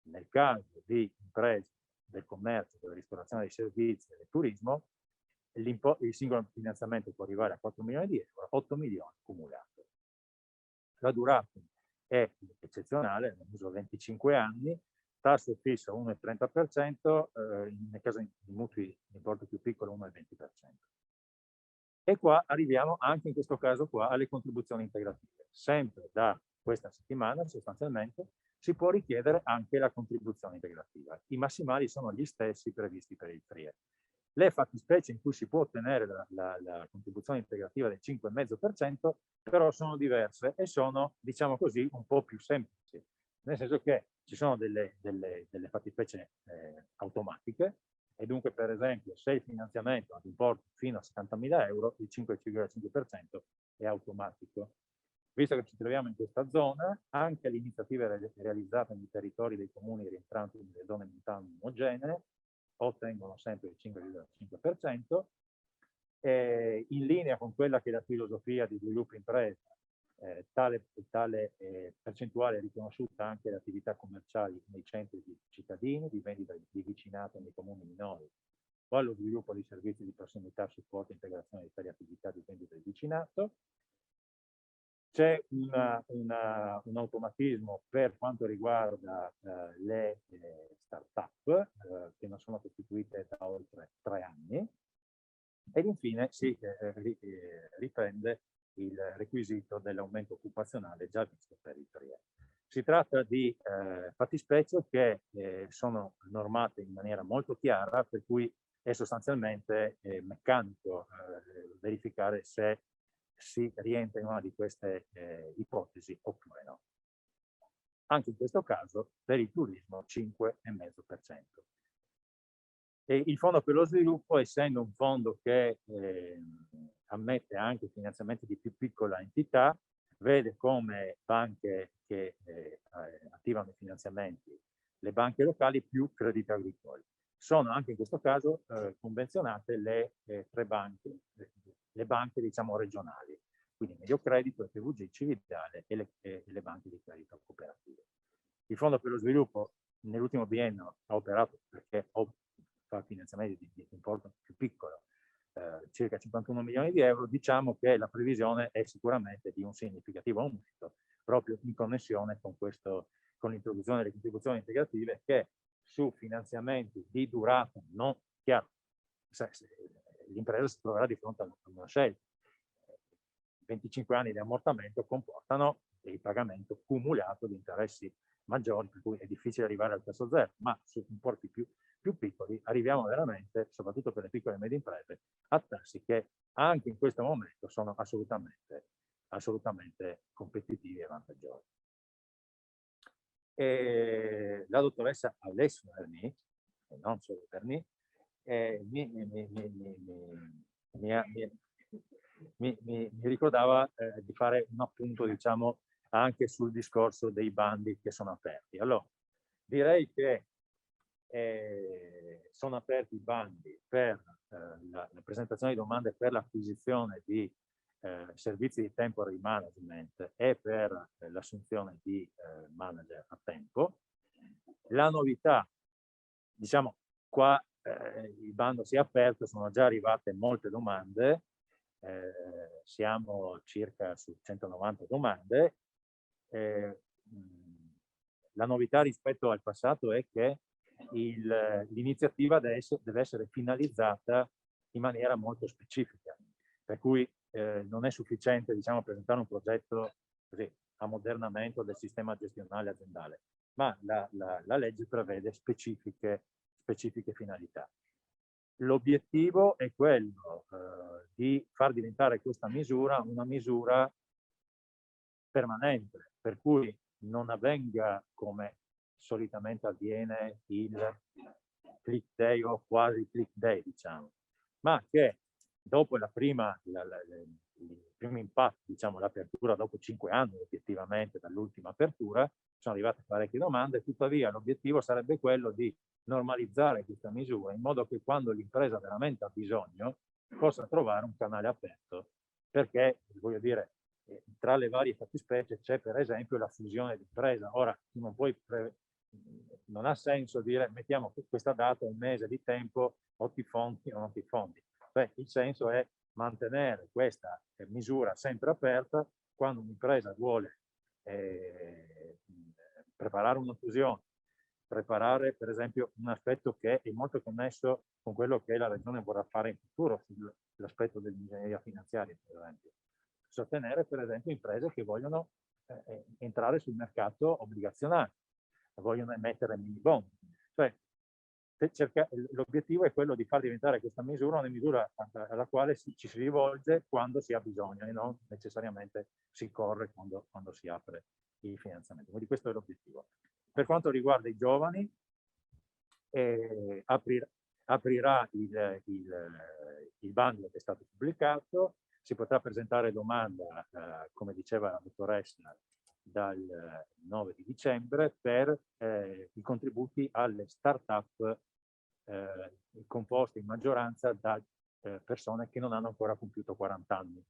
Nel caso di imprese del commercio, della ristorazione dei servizi e del turismo, il singolo finanziamento può arrivare a 4 milioni di euro, 8 milioni cumulato. La durata è eccezionale, nel uso 25 anni, tasso fisso 1,30%, nel caso di mutui di importo più piccolo 1,20%. E qua arriviamo anche in questo caso qua alle contribuzioni integrative. Sempre da questa settimana sostanzialmente si può richiedere anche la contribuzione integrativa. I massimali sono gli stessi previsti per il FRIE. Le fattispecie in cui si può ottenere la contribuzione integrativa del 5,5% però sono diverse e sono, diciamo così, un po' più semplici. Nel senso che ci sono delle fattispecie automatiche e dunque, per esempio, se il finanziamento ha un importo fino a 70.000 euro, il 5,5% è automatico. Visto che ci troviamo in questa zona, anche le iniziative realizzate nei territori dei comuni rientranti nelle zone montane omogenee ottengono sempre il 5,5%, in linea con quella che è la filosofia di sviluppo impresa. Tale percentuale è riconosciuta anche alle attività commerciali nei centri di cittadini, di vendita di vicinato nei comuni minori, o allo sviluppo di servizi di prossimità, supporto e integrazione di tali attività di vendita di vicinato. C'è un automatismo per quanto riguarda le start-up che non sono costituite da oltre 3 anni, ed infine si riprende il requisito dell'aumento occupazionale già visto per il triennio. Si tratta di fattispecie che sono normate in maniera molto chiara, per cui è sostanzialmente meccanico verificare se si rientra in una di queste ipotesi oppure no. Anche in questo caso per il turismo 5,5%. E il Fondo per lo Sviluppo, essendo un fondo che ammette anche finanziamenti di più piccola entità, vede come banche che attivano i finanziamenti, le banche locali più crediti agricoli. Sono anche in questo caso convenzionate le 3 banche, le banche diciamo regionali, quindi Mediocredito, FVG, Cividale e le banche di credito cooperativo. Il Fondo per lo Sviluppo nell'ultimo biennio ha operato perché fa finanziamenti di importo più piccolo, circa 51 milioni di euro. Diciamo che la previsione è sicuramente di un significativo aumento, proprio in connessione con l'introduzione delle contribuzioni integrative, che su finanziamenti di durata non chiaro, l'impresa si troverà di fronte a una scelta. 25 anni di ammortamento comportano il pagamento cumulato di interessi maggiori, per cui è difficile arrivare al tasso zero, ma su importi più piccoli arriviamo veramente, soprattutto per le piccole e medie imprese, a tassi che anche in questo momento sono assolutamente competitivi e vantaggiosi. La dottoressa Alessio Verni, e non solo Verni, mi ricordava di fare un appunto, diciamo, anche sul discorso dei bandi che sono aperti. Allora, direi che sono aperti i bandi per la presentazione di domande per l'acquisizione di servizi di temporary management e per l'assunzione di manager a tempo. La novità, diciamo, qua il bando si è aperto, sono già arrivate molte domande, siamo circa su 190 domande. La novità rispetto al passato è che l'iniziativa deve essere finalizzata in maniera molto specifica, per cui non è sufficiente, diciamo, presentare un progetto così, ammodernamento del sistema gestionale aziendale, ma la legge prevede specifiche finalità. L'obiettivo è quello di far diventare questa misura una misura permanente, per cui non avvenga come solitamente avviene il click day o quasi click day, diciamo, ma che dopo il primo impatto, diciamo l'apertura dopo 5 anni obiettivamente dall'ultima apertura, sono arrivate parecchie domande, tuttavia l'obiettivo sarebbe quello di normalizzare questa misura in modo che quando l'impresa veramente ha bisogno possa trovare un canale aperto, perché, voglio dire, tra le varie fattispecie c'è per esempio la fusione di impresa. Ora non ha senso dire mettiamo questa data, un mese di tempo, o ti fondi o non ti fondi. Beh, il senso è mantenere questa misura sempre aperta quando un'impresa vuole preparare una fusione, preparare per esempio un aspetto che è molto connesso con quello che la Regione vorrà fare in futuro, l'aspetto dell'ingegneria finanziaria, per esempio. Sostenere per esempio imprese che vogliono entrare sul mercato obbligazionario, vogliono emettere mini bond. Cioè, l'obiettivo è quello di far diventare questa misura una misura alla quale ci si rivolge quando si ha bisogno e non necessariamente si corre quando si apre il finanziamento. Quindi questo è l'obiettivo. Per quanto riguarda i giovani, aprirà il bando che è stato pubblicato, si potrà presentare domanda, come diceva la dottoressa, dal 9 di dicembre per i contributi alle start-up composte in maggioranza da persone che non hanno ancora compiuto 40 anni.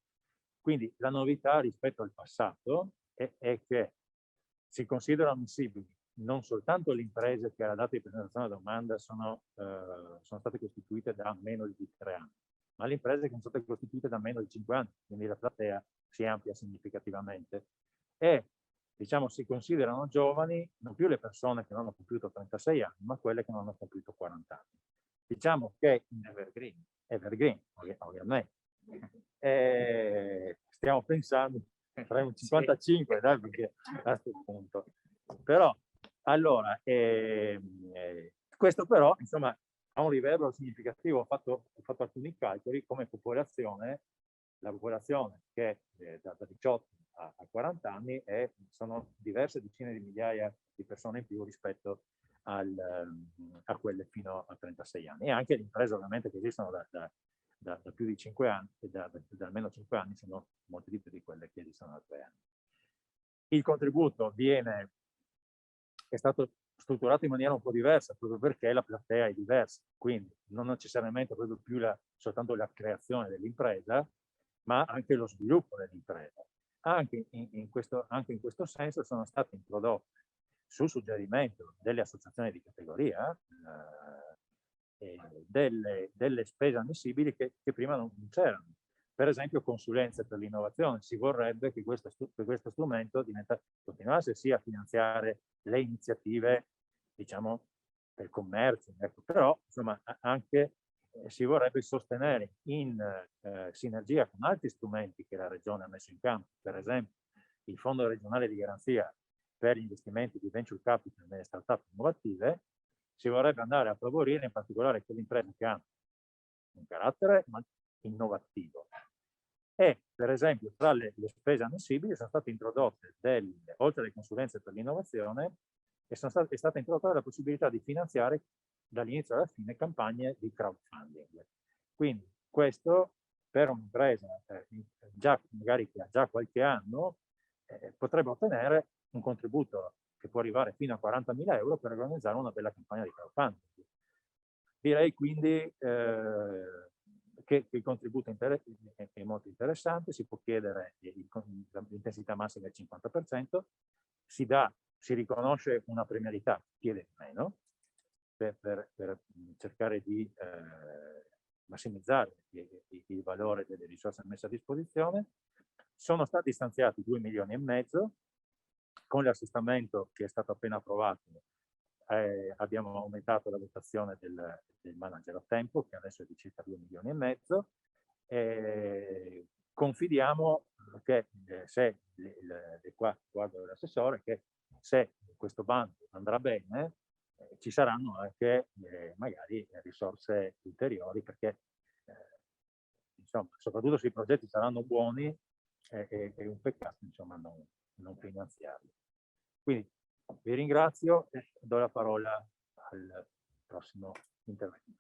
Quindi la novità rispetto al passato è che si considerano ammissibili non soltanto le imprese che alla data di presentazione della domanda sono state costituite da meno di 3 anni, ma le imprese che sono state costituite da meno di 5 anni, quindi la platea si amplia significativamente. E diciamo si considerano giovani non più le persone che non hanno compiuto 36 anni, ma quelle che non hanno compiuto 40 anni. Diciamo che evergreen ovviamente. Stiamo pensando, faremo 55, dai, perché a questo punto. Però, allora, questo però, insomma, ha un livello significativo. Ho fatto alcuni calcoli come popolazione, la popolazione che da 18 a 40 anni sono diverse decine di migliaia di persone in più rispetto a quelle fino a 36 anni. E anche le imprese ovviamente che esistono da più di 5 anni, da almeno 5 anni, sono molte di più di quelle che esistono da 3 anni. Il contributo è stato strutturato in maniera un po' diversa, proprio perché la platea è diversa, quindi non necessariamente proprio più soltanto la creazione dell'impresa, ma anche lo sviluppo dell'impresa. Anche in questo senso sono state introdotte, su suggerimento delle associazioni di categoria, delle spese ammissibili che prima non c'erano. Per esempio consulenze per l'innovazione. Si vorrebbe che questo strumento continuasse sia a finanziare le iniziative, diciamo, del commercio, ecco, però insomma anche si vorrebbe sostenere in sinergia con altri strumenti che la Regione ha messo in campo, per esempio il Fondo regionale di garanzia per gli investimenti di venture capital nelle start-up innovative. Si vorrebbe andare a favorire in particolare quelle imprese che hanno un carattere innovativo. E per esempio tra le spese ammissibili sono state introdotte, oltre alle consulenze per l'innovazione, è stata introdotta la possibilità di finanziare dall'inizio alla fine campagne di crowdfunding. Quindi questo per un'impresa magari che ha già qualche anno potrebbe ottenere un contributo che può arrivare fino a 40.000 euro per organizzare una bella campagna di crowdfunding. Direi quindi che il contributo è molto interessante, si può chiedere l'intensità massima del 50%, si riconosce una premialità, chiede meno, per cercare di massimizzare il valore delle risorse messe a disposizione. Sono stati stanziati 2,5 milioni. Con l'assestamento che è stato appena approvato abbiamo aumentato la dotazione del manager a tempo, che adesso è di circa 2,5 milioni. Confidiamo che se qua guardo l'assessore, che se questo bando andrà bene ci saranno anche magari risorse ulteriori, perché insomma, soprattutto se i progetti saranno buoni è un peccato insomma non finanziarli. Quindi vi ringrazio e do la parola al prossimo intervento.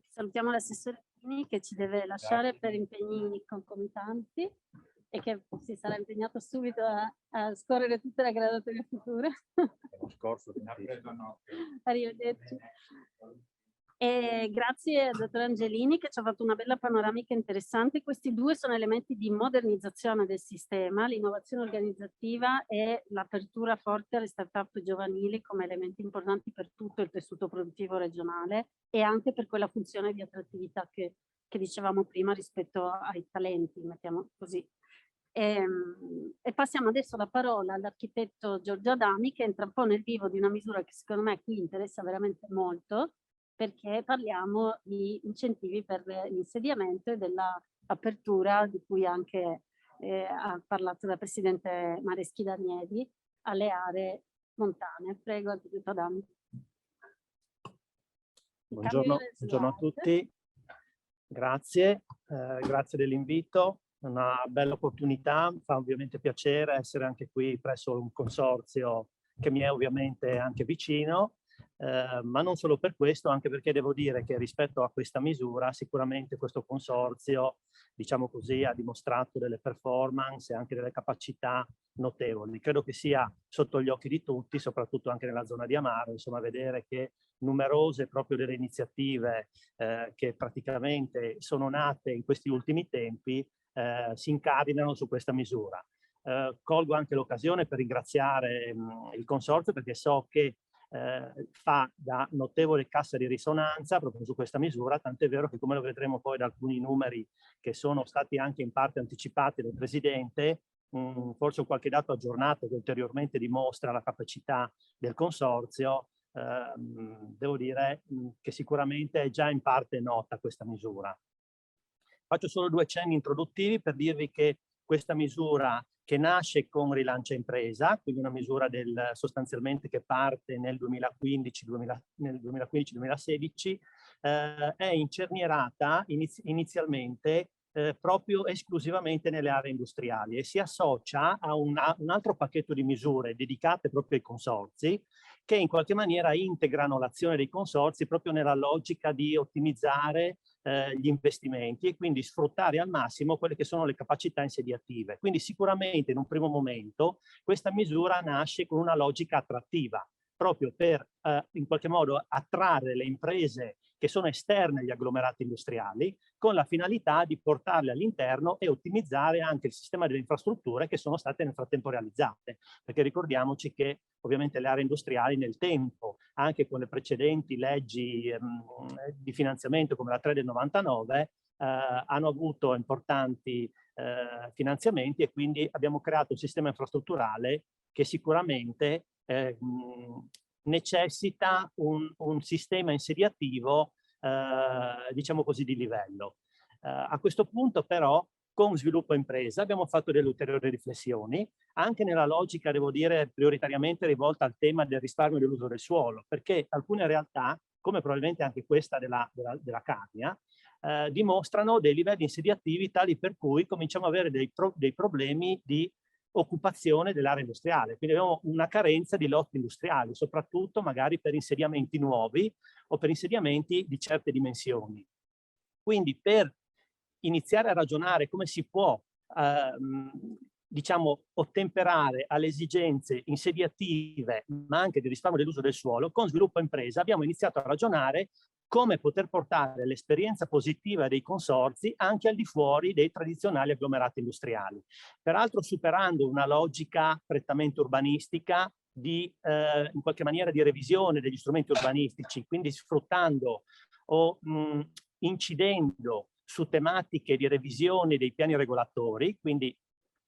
Salutiamo l'assessore che ci deve lasciare per impegni concomitanti e che si sarà impegnato subito a scorrere tutte le graduatorie future. Arrivederci. E grazie al dottor Angelini che ci ha fatto una bella panoramica interessante. Questi due sono elementi di modernizzazione del sistema, l'innovazione organizzativa e l'apertura forte alle start-up giovanili come elementi importanti per tutto il tessuto produttivo regionale e anche per quella funzione di attrattività che dicevamo prima rispetto ai talenti, mettiamo così. E passiamo adesso la parola all'architetto Giorgio Adami, che entra un po' nel vivo di una misura che secondo me qui interessa veramente molto, perché parliamo di incentivi per l'insediamento e dell'apertura di cui anche ha parlato la Presidente Mareschi Danieli alle aree montane. Prego, architetto Adami. Buongiorno a tutti, grazie dell'invito, una bella opportunità, fa ovviamente piacere essere anche qui presso un consorzio che mi è ovviamente anche vicino. ma non solo per questo, anche perché devo dire che rispetto a questa misura sicuramente questo consorzio, diciamo così, ha dimostrato delle performance e anche delle capacità notevoli. Credo che sia sotto gli occhi di tutti, soprattutto anche nella zona di Amaro, insomma, vedere che numerose proprio delle iniziative che praticamente sono nate in questi ultimi tempi si incardinano su questa misura. Colgo anche l'occasione per ringraziare il consorzio, perché so che fa da notevole cassa di risonanza proprio su questa misura, tant'è vero che, come lo vedremo poi da alcuni numeri che sono stati anche in parte anticipati dal Presidente, forse qualche dato aggiornato che ulteriormente dimostra la capacità del consorzio, devo dire che sicuramente è già in parte nota questa misura. Faccio solo 2 cenni introduttivi per dirvi che questa misura, che nasce con Rilancia Impresa, quindi una misura sostanzialmente che parte nel 2015-2016, è incernierata inizialmente proprio esclusivamente nelle aree industriali e si associa a un altro pacchetto di misure dedicate proprio ai consorzi, che in qualche maniera integrano l'azione dei consorzi proprio nella logica di ottimizzare gli investimenti e quindi sfruttare al massimo quelle che sono le capacità insediative. Quindi sicuramente in un primo momento questa misura nasce con una logica attrattiva, proprio per in qualche modo attrarre le imprese che sono esterne agli agglomerati industriali, con la finalità di portarle all'interno e ottimizzare anche il sistema delle infrastrutture che sono state nel frattempo realizzate. Perché ricordiamoci che ovviamente le aree industriali nel tempo, anche con le precedenti leggi di finanziamento come la 3 del 99, hanno avuto importanti finanziamenti e quindi abbiamo creato un sistema infrastrutturale che sicuramente necessita un sistema insediativo, diciamo così, di livello. A questo punto però, con Sviluppo Impresa, abbiamo fatto delle ulteriori riflessioni, anche nella logica, devo dire, prioritariamente rivolta al tema del risparmio dell'uso del suolo, perché alcune realtà, come probabilmente anche questa della Carnia, dimostrano dei livelli insediativi tali per cui cominciamo ad avere dei problemi di occupazione dell'area industriale. Quindi abbiamo una carenza di lotti industriali, soprattutto magari per insediamenti nuovi o per insediamenti di certe dimensioni. Quindi per iniziare a ragionare come si può diciamo, ottemperare alle esigenze insediative, ma anche di risparmio dell'uso del suolo, con Sviluppo Impresa abbiamo iniziato a ragionare come poter portare l'esperienza positiva dei consorzi anche al di fuori dei tradizionali agglomerati industriali. Peraltro superando una logica prettamente urbanistica di, in qualche maniera, di revisione degli strumenti urbanistici, quindi sfruttando o incidendo su tematiche di revisione dei piani regolatori, quindi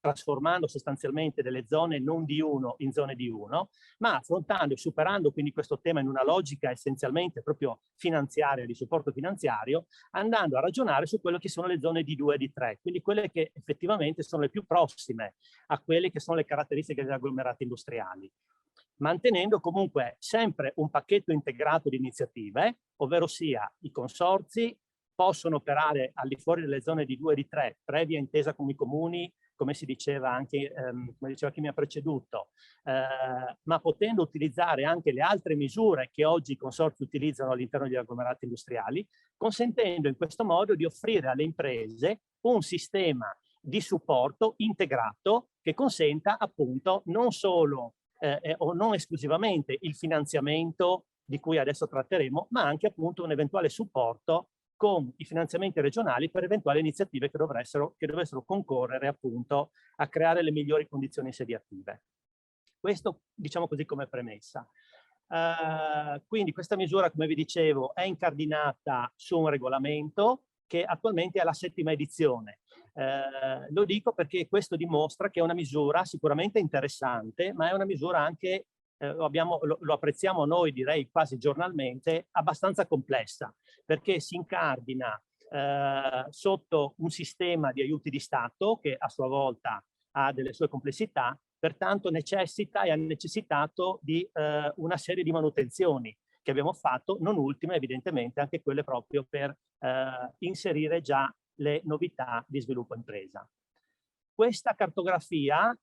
trasformando sostanzialmente delle zone non di uno in zone di uno, ma affrontando e superando quindi questo tema in una logica essenzialmente proprio finanziaria, di supporto finanziario, andando a ragionare su quello che sono le zone di 2 e di 3, quindi quelle che effettivamente sono le più prossime a quelle che sono le caratteristiche degli agglomerati industriali, mantenendo comunque sempre un pacchetto integrato di iniziative, ovvero sia i consorzi possono operare al di fuori delle zone di 2 e di 3, previa intesa con i comuni, come si diceva anche, come diceva chi mi ha preceduto, ma potendo utilizzare anche le altre misure che oggi i consorzi utilizzano all'interno degli agglomerati industriali, consentendo in questo modo di offrire alle imprese un sistema di supporto integrato che consenta appunto non solo o non esclusivamente il finanziamento di cui adesso tratteremo, ma anche appunto un eventuale supporto con i finanziamenti regionali per eventuali iniziative che dovessero concorrere appunto a creare le migliori condizioni insediative. Questo, diciamo così, come premessa. Quindi questa misura, come vi dicevo, è incardinata su un regolamento che attualmente è alla 7ª edizione. Lo dico perché questo dimostra che è una misura sicuramente interessante, ma è una misura anche, lo apprezziamo noi, direi quasi giornalmente, abbastanza complessa, perché si incardina sotto un sistema di aiuti di Stato che a sua volta ha delle sue complessità, pertanto necessita e ha necessitato di una serie di manutenzioni che abbiamo fatto, non ultime evidentemente anche quelle proprio per inserire già le novità di Sviluppo Impresa. Questa cartografia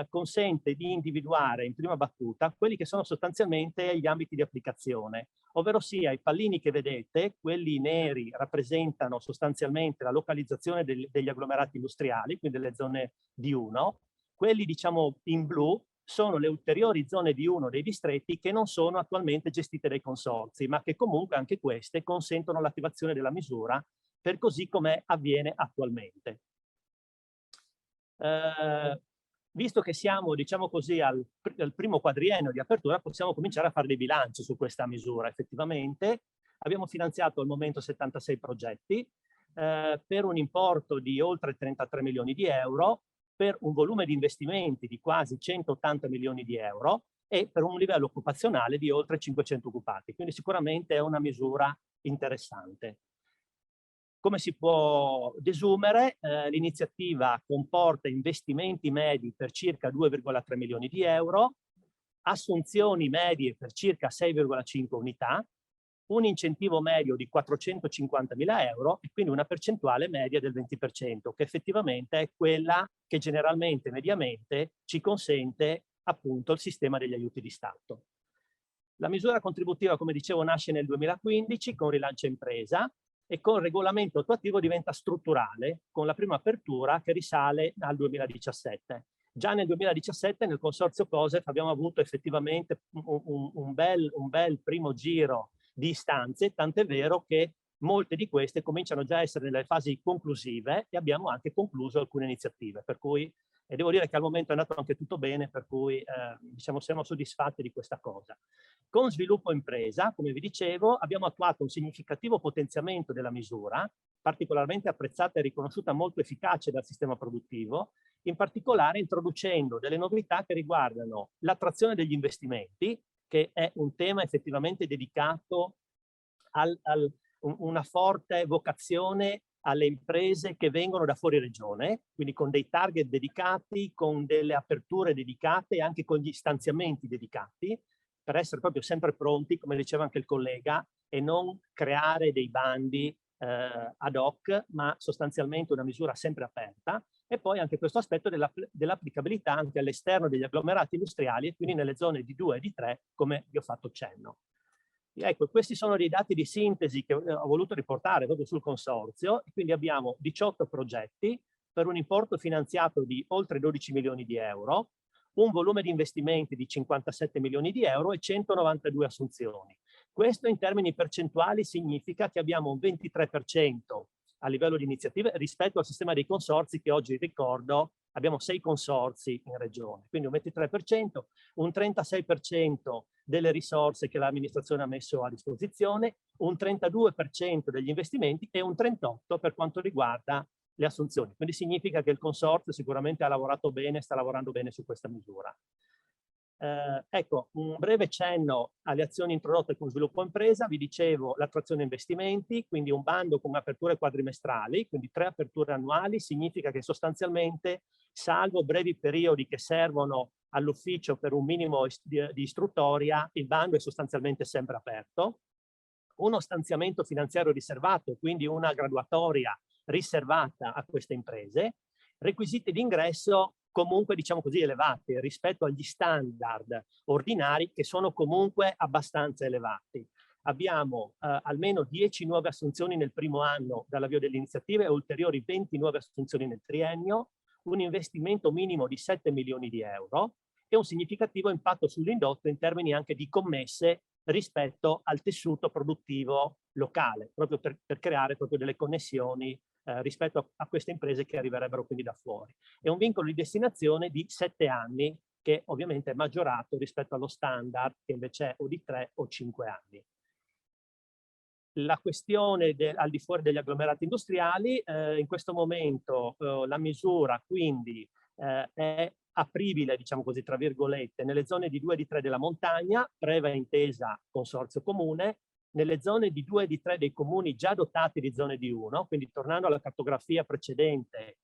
consente di individuare in prima battuta quelli che sono sostanzialmente gli ambiti di applicazione, ovvero sia i pallini che vedete, quelli neri rappresentano sostanzialmente la localizzazione degli agglomerati industriali, quindi delle zone D1, quelli diciamo in blu sono le ulteriori zone D1 dei distretti che non sono attualmente gestite dai consorzi, ma che comunque anche queste consentono l'attivazione della misura per così come avviene attualmente. Visto che siamo, diciamo così, al primo quadriennio di apertura, possiamo cominciare a fare dei bilanci su questa misura. Effettivamente abbiamo finanziato al momento 76 progetti per un importo di oltre 33 milioni di euro, per un volume di investimenti di quasi 180 milioni di euro e per un livello occupazionale di oltre 500 occupati. Quindi sicuramente è una misura interessante. Come si può desumere, l'iniziativa comporta investimenti medi per circa 2,3 milioni di euro, assunzioni medie per circa 6,5 unità, un incentivo medio di 450.000 euro e quindi una percentuale media del 20%, che effettivamente è quella che generalmente, mediamente, ci consente appunto il sistema degli aiuti di Stato. La misura contributiva, come dicevo, nasce nel 2015 con Rilancio Impresa, e con il regolamento attuativo diventa strutturale, con la prima apertura che risale al 2017. Già nel 2017 nel Consorzio COSEF abbiamo avuto effettivamente un bel primo giro di istanze, tant'è vero che molte di queste cominciano già a essere nelle fasi conclusive e abbiamo anche concluso alcune iniziative, per cui e devo dire che al momento è andato anche tutto bene, per cui diciamo, siamo soddisfatti di questa cosa. Con Sviluppo Impresa, come vi dicevo, abbiamo attuato un significativo potenziamento della misura, particolarmente apprezzata e riconosciuta molto efficace dal sistema produttivo, in particolare introducendo delle novità che riguardano l'attrazione degli investimenti, che è un tema effettivamente dedicato a una forte vocazione alle imprese che vengono da fuori regione, quindi con dei target dedicati, con delle aperture dedicate e anche con gli stanziamenti dedicati, per essere proprio sempre pronti, come diceva anche il collega, e non creare dei bandi ad hoc, ma sostanzialmente una misura sempre aperta. E poi anche questo aspetto dell'applicabilità anche all'esterno degli agglomerati industriali e quindi nelle zone di 2 e di 3, come vi ho fatto cenno. Ecco, questi sono dei dati di sintesi che ho voluto riportare proprio sul consorzio. Quindi abbiamo 18 progetti per un importo finanziato di oltre 12 milioni di euro, un volume di investimenti di 57 milioni di euro e 192 assunzioni. Questo in termini percentuali significa che abbiamo un 23% a livello di iniziative rispetto al sistema dei consorzi che oggi ricordo abbiamo 6 consorzi in regione, quindi un 23%, un 36% delle risorse che l'amministrazione ha messo a disposizione, un 32% degli investimenti e un 38% per quanto riguarda le assunzioni. Quindi significa che il consorzio sicuramente ha lavorato bene, sta lavorando bene su questa misura. Ecco, un breve cenno alle azioni introdotte con Sviluppo Impresa. Vi dicevo l'attrazione investimenti, quindi un bando con aperture quadrimestrali, quindi 3 aperture annuali, significa che sostanzialmente, salvo brevi periodi che servono all'ufficio per un minimo di istruttoria, il bando è sostanzialmente sempre aperto. Uno stanziamento finanziario riservato, quindi una graduatoria riservata a queste imprese. Requisiti di ingresso comunque, diciamo così, elevati rispetto agli standard ordinari che sono comunque abbastanza elevati. Abbiamo almeno 10 nuove assunzioni nel primo anno dall'avvio dell'iniziativa e ulteriori 20 nuove assunzioni nel triennio, un investimento minimo di 7 milioni di euro e un significativo impatto sull'indotto in termini anche di commesse rispetto al tessuto produttivo locale, proprio per creare proprio delle connessioni rispetto a queste imprese che arriverebbero quindi da fuori. È un vincolo di destinazione di 7 anni, che ovviamente è maggiorato rispetto allo standard, che invece è o di 3 o 5 anni. La questione al di fuori degli agglomerati industriali, in questo momento la misura quindi è apribile, diciamo così, tra virgolette, nelle zone di 2 e di 3 della montagna, previa intesa consorzio comune, nelle zone di 2 e di 3 dei comuni già dotati di zone di 1, quindi tornando alla cartografia precedente,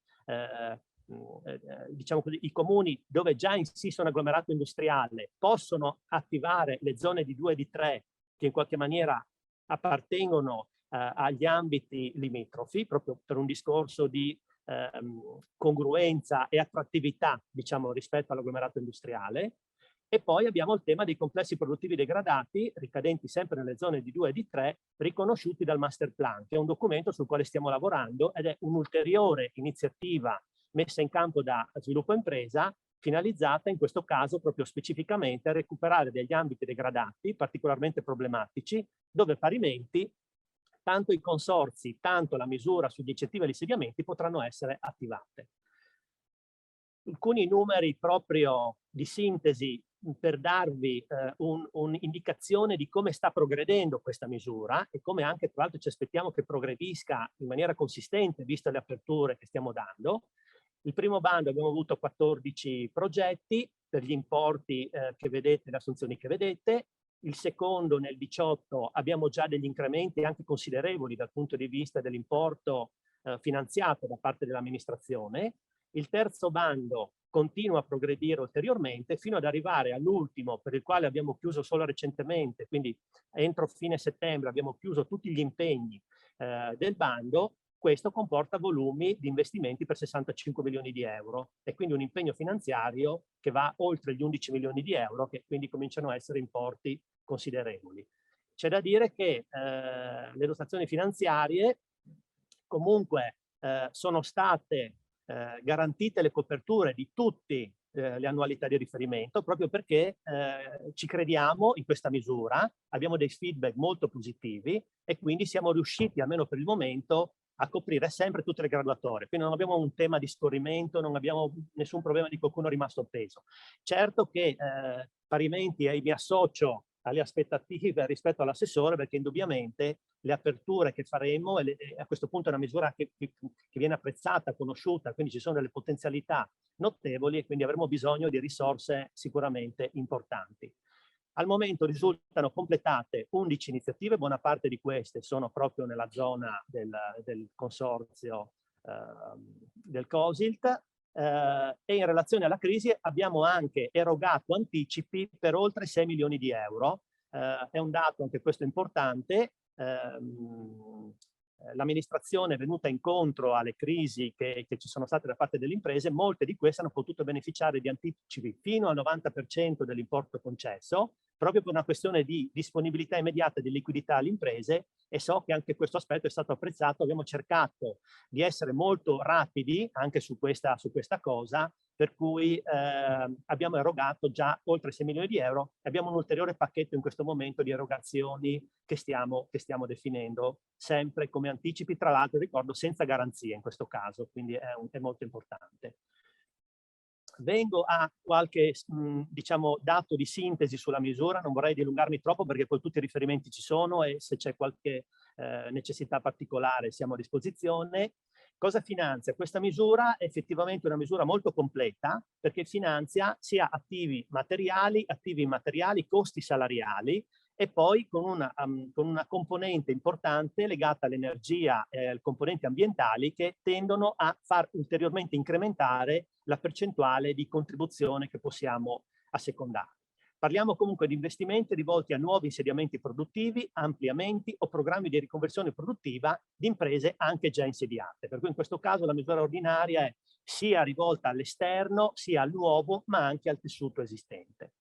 diciamo così, i comuni dove già insiste un agglomerato industriale possono attivare le zone di 2 e di 3 che in qualche maniera appartengono agli ambiti limitrofi, proprio per un discorso di congruenza e attrattività, diciamo, rispetto all'agglomerato industriale. E poi abbiamo il tema dei complessi produttivi degradati, ricadenti sempre nelle zone D2 e D3, riconosciuti dal Master Plan, che è un documento sul quale stiamo lavorando ed è un'ulteriore iniziativa messa in campo da Sviluppo Impresa, finalizzata in questo caso proprio specificamente a recuperare degli ambiti degradati particolarmente problematici, dove parimenti tanto i consorzi, tanto la misura sugli incentivi agli insediamenti potranno essere attivate. Alcuni numeri proprio di sintesi per darvi un'indicazione di come sta progredendo questa misura e come anche tra l'altro ci aspettiamo che progredisca in maniera consistente viste le aperture che stiamo dando. Il primo bando abbiamo avuto 14 progetti per gli importi che vedete, le assunzioni che vedete. Il secondo nel 18 abbiamo già degli incrementi anche considerevoli dal punto di vista dell'importo finanziato da parte dell'amministrazione. Il terzo bando continua a progredire ulteriormente fino ad arrivare all'ultimo, per il quale abbiamo chiuso solo recentemente, quindi entro fine settembre abbiamo chiuso tutti gli impegni del bando. Questo comporta volumi di investimenti per 65 milioni di euro e quindi un impegno finanziario che va oltre gli 11 milioni di euro, che quindi cominciano a essere importi considerevoli. C'è da dire che le dotazioni finanziarie comunque sono state garantite le coperture di tutte le annualità di riferimento, proprio perché ci crediamo in questa misura, abbiamo dei feedback molto positivi e quindi siamo riusciti, almeno per il momento, a coprire sempre tutte le graduatorie. Quindi non abbiamo un tema di scorrimento, non abbiamo nessun problema di qualcuno rimasto appeso. Certo che parimenti mi associo alle aspettative rispetto all'assessore, perché indubbiamente le aperture che faremo, a questo punto è una misura che viene apprezzata, conosciuta, quindi ci sono delle potenzialità notevoli e quindi avremo bisogno di risorse sicuramente importanti. Al momento risultano completate 11 iniziative, buona parte di queste sono proprio nella zona del consorzio del COSILT, e in relazione alla crisi abbiamo anche erogato anticipi per oltre 6 milioni di euro. È un dato anche questo importante. L'amministrazione è venuta incontro alle crisi che ci sono state da parte delle imprese, molte di queste hanno potuto beneficiare di anticipi fino al 90% dell'importo concesso, proprio per una questione di disponibilità immediata di liquidità alle imprese, e so che anche questo aspetto è stato apprezzato. Abbiamo cercato di essere molto rapidi anche su questa cosa, per cui abbiamo erogato già oltre 6 milioni di euro e abbiamo un ulteriore pacchetto in questo momento di erogazioni che stiamo definendo, sempre come anticipi, tra l'altro ricordo senza garanzie in questo caso, quindi è molto importante. Vengo a qualche diciamo, dato di sintesi sulla misura, non vorrei dilungarmi troppo perché poi tutti i riferimenti ci sono e se c'è qualche necessità particolare siamo a disposizione. Cosa finanzia? Questa misura è effettivamente una misura molto completa perché finanzia sia attivi materiali, attivi immateriali, costi salariali e poi con una componente importante legata all'energia e alle componenti ambientali che tendono a far ulteriormente incrementare la percentuale di contribuzione che possiamo assecondare. Parliamo comunque di investimenti rivolti a nuovi insediamenti produttivi, ampliamenti o programmi di riconversione produttiva di imprese anche già insediate. Per cui in questo caso la misura ordinaria è sia rivolta all'esterno, sia al nuovo, ma anche al tessuto esistente.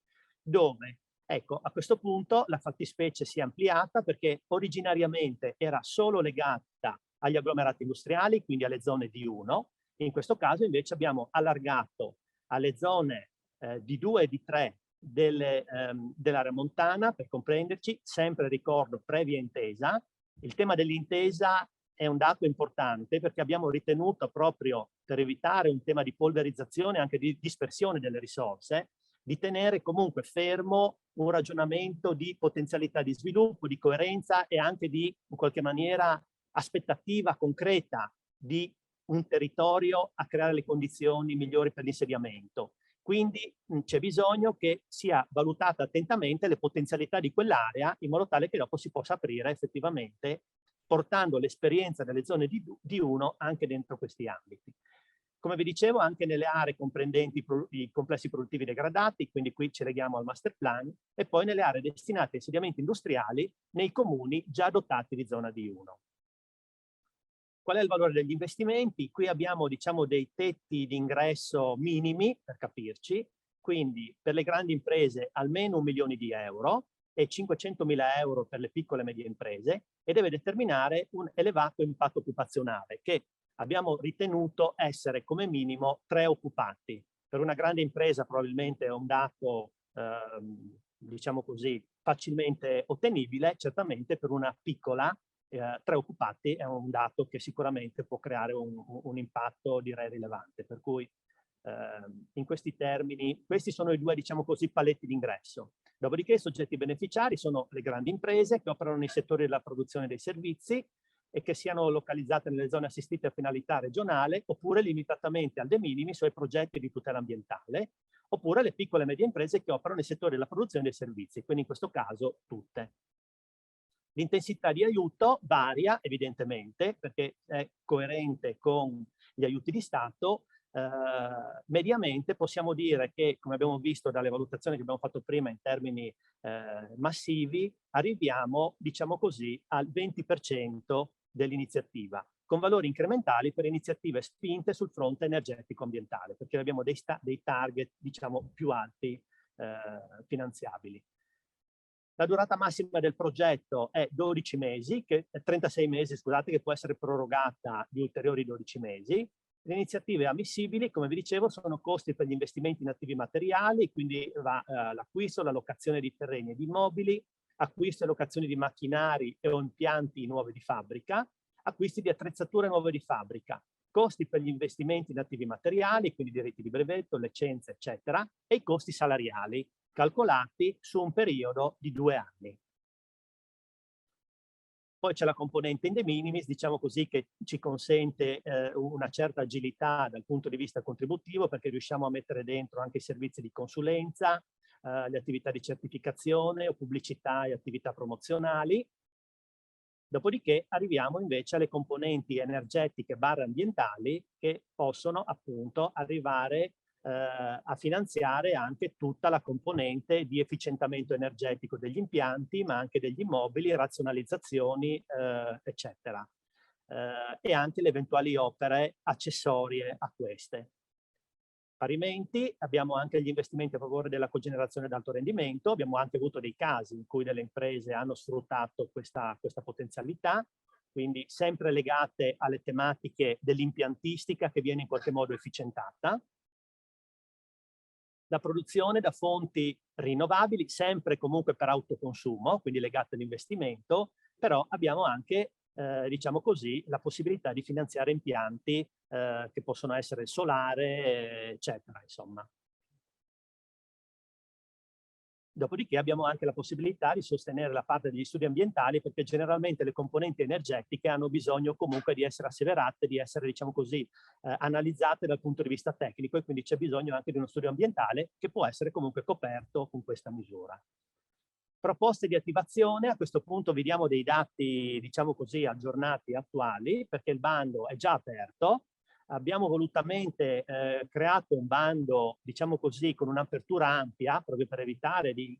Dove? Ecco, a questo punto la fattispecie si è ampliata perché originariamente era solo legata agli agglomerati industriali, quindi alle zone D1. In questo caso invece abbiamo allargato alle zone D2 e D3 dell'area montana, per comprenderci, sempre ricordo previa intesa. Il tema dell'intesa è un dato importante perché abbiamo ritenuto proprio per evitare un tema di polverizzazione, anche di dispersione delle risorse, di tenere comunque fermo un ragionamento di potenzialità di sviluppo, di coerenza e anche di, in qualche maniera, aspettativa concreta di un territorio a creare le condizioni migliori per l'insediamento. Quindi c'è bisogno che sia valutata attentamente le potenzialità di quell'area in modo tale che dopo si possa aprire effettivamente portando l'esperienza delle zone D1 anche dentro questi ambiti. Come vi dicevo, anche nelle aree comprendenti i complessi produttivi degradati, quindi qui ci leghiamo al master plan, e poi nelle aree destinate a insediamenti industriali nei comuni già dotati di zona D1. qual è il valore degli investimenti? Qui abbiamo, diciamo, dei tetti di ingresso minimi, per capirci, quindi per le grandi imprese almeno 1 milione di euro e 500.000 euro per le piccole e medie imprese, e deve determinare un elevato impatto occupazionale che abbiamo ritenuto essere come minimo 3 occupati. Per una grande impresa probabilmente è un dato, diciamo così, facilmente ottenibile, certamente per una piccola 3 occupati è un dato che sicuramente può creare un impatto, direi, rilevante. Per cui in questi termini, questi sono i 2, diciamo così, paletti d'ingresso. Dopodiché i soggetti beneficiari sono le grandi imprese che operano nei settori della produzione dei servizi e che siano localizzate nelle zone assistite a finalità regionale, oppure limitatamente al de minimis ai progetti di tutela ambientale, oppure le piccole e medie imprese che operano nei settori della produzione dei servizi, quindi in questo caso tutte. L'intensità di aiuto varia evidentemente perché è coerente con gli aiuti di Stato. Mediamente possiamo dire che, come abbiamo visto dalle valutazioni che abbiamo fatto prima in termini massivi, arriviamo, diciamo così, al 20% dell'iniziativa, con valori incrementali per iniziative spinte sul fronte energetico ambientale, perché abbiamo dei target, diciamo, più alti finanziabili. La durata massima del progetto è 12 mesi, 36 mesi, scusate, che può essere prorogata di ulteriori 12 mesi. Le iniziative ammissibili, come vi dicevo, sono costi per gli investimenti in attivi materiali, quindi l'acquisto, la locazione di terreni e di immobili, acquisto e locazione di macchinari o impianti nuovi di fabbrica, acquisti di attrezzature nuove di fabbrica, costi per gli investimenti in attivi materiali, quindi diritti di brevetto, licenze, eccetera, e i costi salariali, calcolati su un periodo di 2 anni. Poi c'è la componente in de minimis, diciamo così, che ci consente una certa agilità dal punto di vista contributivo, perché riusciamo a mettere dentro anche i servizi di consulenza, le attività di certificazione o pubblicità e attività promozionali. Dopodiché arriviamo invece alle componenti energetiche / ambientali che possono appunto arrivare a finanziare anche tutta la componente di efficientamento energetico degli impianti, ma anche degli immobili, razionalizzazioni, eccetera. E anche le eventuali opere accessorie a queste. Parimenti abbiamo anche gli investimenti a favore della cogenerazione ad alto rendimento, abbiamo anche avuto dei casi in cui delle imprese hanno sfruttato questa potenzialità, quindi sempre legate alle tematiche dell'impiantistica che viene in qualche modo efficientata. La produzione da fonti rinnovabili, sempre comunque per autoconsumo, quindi legate all'investimento, però abbiamo anche, diciamo così, la possibilità di finanziare impianti che possono essere solare, eccetera, insomma. Dopodiché abbiamo anche la possibilità di sostenere la parte degli studi ambientali, perché generalmente le componenti energetiche hanno bisogno comunque di essere asseverate, di essere, diciamo così, analizzate dal punto di vista tecnico, e quindi c'è bisogno anche di uno studio ambientale che può essere comunque coperto con questa misura. Proposte di attivazione, a questo punto vediamo dei dati, diciamo così, aggiornati, attuali, perché il bando è già aperto. Abbiamo volutamente creato un bando, diciamo così, con un'apertura ampia, proprio per evitare di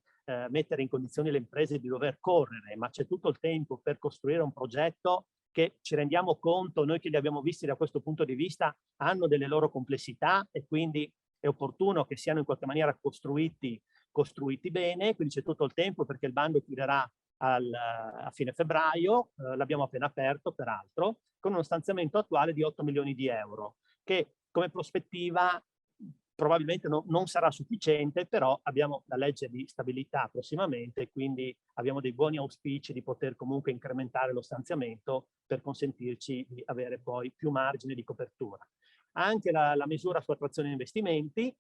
mettere in condizioni le imprese di dover correre, ma c'è tutto il tempo per costruire un progetto che, ci rendiamo conto, noi che li abbiamo visti da questo punto di vista, hanno delle loro complessità, e quindi è opportuno che siano in qualche maniera costruiti bene, quindi c'è tutto il tempo, perché il bando chiuderà a fine febbraio, l'abbiamo appena aperto peraltro, con uno stanziamento attuale di 8 milioni di euro, che come prospettiva probabilmente non sarà sufficiente, però abbiamo la legge di stabilità prossimamente, quindi abbiamo dei buoni auspici di poter comunque incrementare lo stanziamento per consentirci di avere poi più margine di copertura. Anche la misura su attrazione investimenti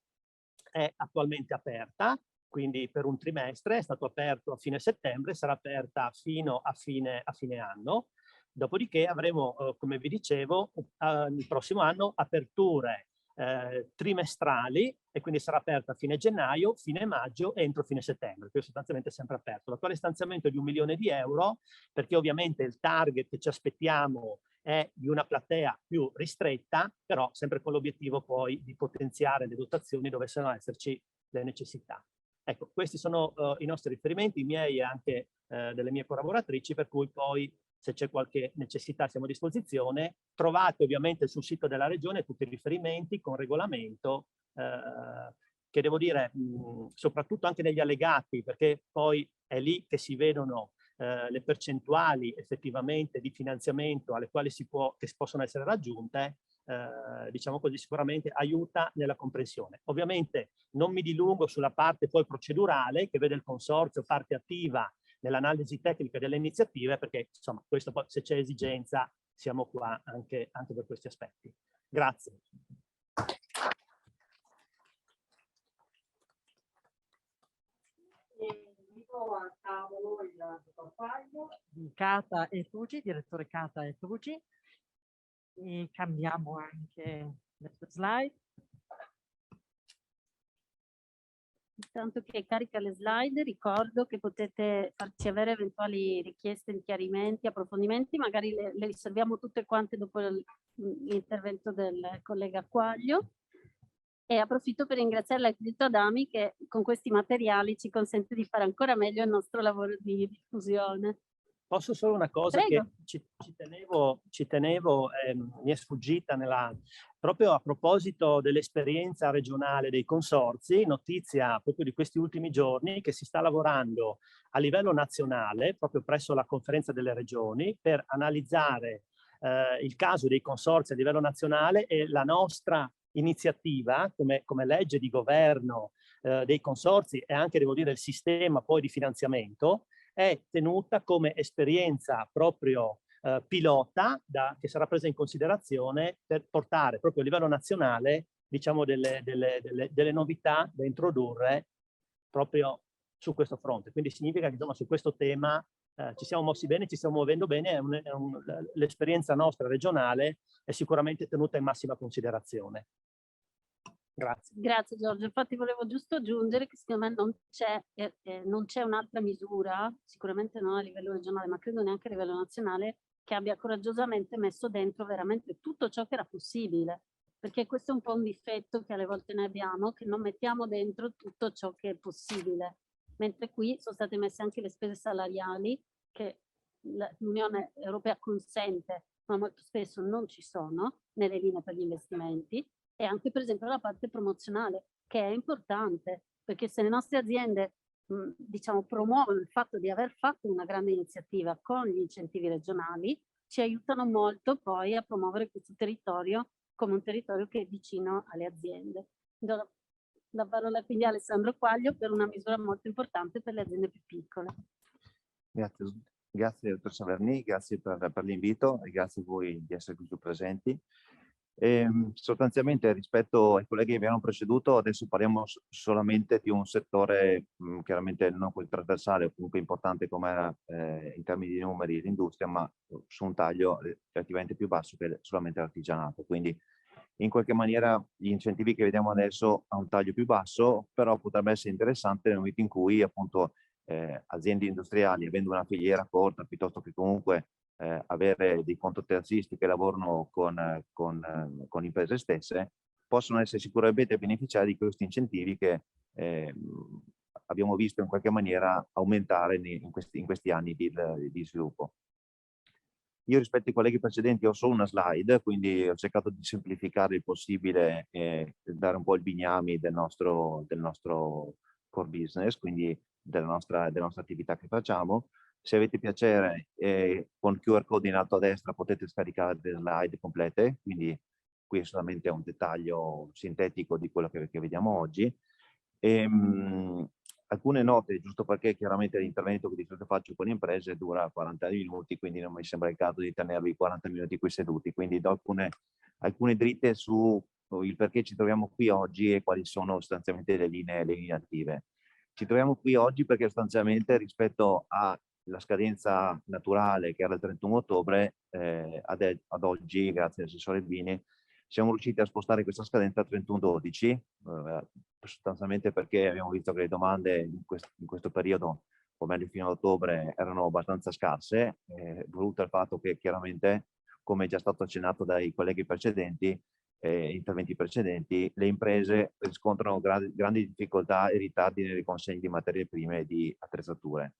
è attualmente aperta, quindi per un trimestre, è stato aperto a fine settembre, sarà aperta fino a fine anno. Dopodiché avremo, come vi dicevo, il prossimo anno aperture trimestrali, e quindi sarà aperta a fine gennaio, fine maggio e entro fine settembre, quindi sostanzialmente è sempre aperto. L'attuale stanziamento è di 1 milione di euro, perché ovviamente il target che ci aspettiamo è di una platea più ristretta, però sempre con l'obiettivo poi di potenziare le dotazioni dovessero esserci le necessità. Ecco, questi sono i nostri riferimenti, i miei e anche delle mie collaboratrici, per cui poi se c'è qualche necessità siamo a disposizione. Trovate ovviamente sul sito della Regione tutti i riferimenti con regolamento, che devo dire, soprattutto anche negli allegati, perché poi è lì che si vedono le percentuali effettivamente di finanziamento alle quali che possono essere raggiunte, diciamo così, sicuramente aiuta nella comprensione. Ovviamente non mi dilungo sulla parte poi procedurale che vede il consorzio parte attiva nell'analisi tecnica delle iniziative, perché insomma questo poi, se c'è esigenza siamo qua anche per questi aspetti. Grazie. A tavolo il portafoglio di Cata e Fugi, direttore Cata e Fugi, e cambiamo anche le slide. Intanto che carica le slide, ricordo che potete farci avere eventuali richieste di chiarimenti, approfondimenti, magari le riserviamo tutte quante dopo l'intervento del collega Quaglio. E approfitto per ringraziare l'architetto Adami che con questi materiali ci consente di fare ancora meglio il nostro lavoro di diffusione. Posso solo una cosa? Prego. Che ci tenevo, mi è sfuggita proprio a proposito dell'esperienza regionale dei consorzi, notizia proprio di questi ultimi giorni che si sta lavorando a livello nazionale, proprio presso la conferenza delle regioni, per analizzare il caso dei consorzi a livello nazionale e la nostra iniziativa come legge di governo dei consorzi e anche, devo dire, il sistema poi di finanziamento è tenuta come esperienza proprio pilota che sarà presa in considerazione per portare proprio a livello nazionale, diciamo, delle novità da introdurre proprio su questo fronte. Quindi significa che insomma su questo tema ci siamo mossi bene, ci stiamo muovendo bene, l'esperienza nostra regionale è sicuramente tenuta in massima considerazione. Grazie. Grazie Giorgio, infatti volevo giusto aggiungere che secondo me non c'è un'altra misura, sicuramente non a livello regionale, ma credo neanche a livello nazionale, che abbia coraggiosamente messo dentro veramente tutto ciò che era possibile, perché questo è un po' un difetto che alle volte noi abbiamo, che non mettiamo dentro tutto ciò che è possibile, mentre qui sono state messe anche le spese salariali che l'Unione Europea consente, ma molto spesso non ci sono nelle linee per gli investimenti, e anche per esempio la parte promozionale, che è importante, perché se le nostre aziende diciamo, promuovono il fatto di aver fatto una grande iniziativa con gli incentivi regionali, ci aiutano molto poi a promuovere questo territorio come un territorio che è vicino alle aziende. Do la parola quindi a Alessandro Quaglio per una misura molto importante per le aziende più piccole. Grazie dottor Saverni, grazie per l'invito e grazie a voi di essere qui presenti. Sostanzialmente rispetto ai colleghi che mi hanno preceduto, adesso parliamo solamente di un settore chiaramente non così trasversale o comunque importante come era in termini di numeri l'industria, ma su un taglio relativamente più basso che solamente l'artigianato. Quindi in qualche maniera gli incentivi che vediamo adesso a un taglio più basso, però potrebbe essere interessante nel momento in cui appunto aziende industriali, avendo una filiera corta, piuttosto che comunque avere dei contoterzisti che lavorano con imprese stesse, possono essere sicuramente beneficiari di questi incentivi che abbiamo visto in qualche maniera aumentare in questi anni di sviluppo. Io rispetto ai colleghi precedenti ho solo una slide, quindi ho cercato di semplificare il possibile e dare un po' il bignami del nostro core business, quindi della nostra attività che facciamo. Se avete piacere, con QR code in alto a destra potete scaricare le slide complete, quindi qui è solamente un dettaglio sintetico di quello che vediamo oggi. Alcune note, giusto perché chiaramente l'intervento che di solito faccio con le imprese dura 40 minuti, quindi non mi sembra il caso di tenervi 40 minuti qui seduti, quindi do alcune dritte su il perché ci troviamo qui oggi e quali sono sostanzialmente le linee attive. Ci troviamo qui oggi perché sostanzialmente rispetto alla scadenza naturale che era il 31 ottobre, ad oggi, grazie all'assessore Bini, siamo riusciti a spostare questa scadenza a 31/12, sostanzialmente perché abbiamo visto che le domande in questo periodo, o meglio fino ad ottobre, erano abbastanza scarse, voluto il fatto che chiaramente, come è già stato accennato dai colleghi precedenti, interventi precedenti, le imprese riscontrano grandi difficoltà e ritardi nelle consegne di materie prime e di attrezzature.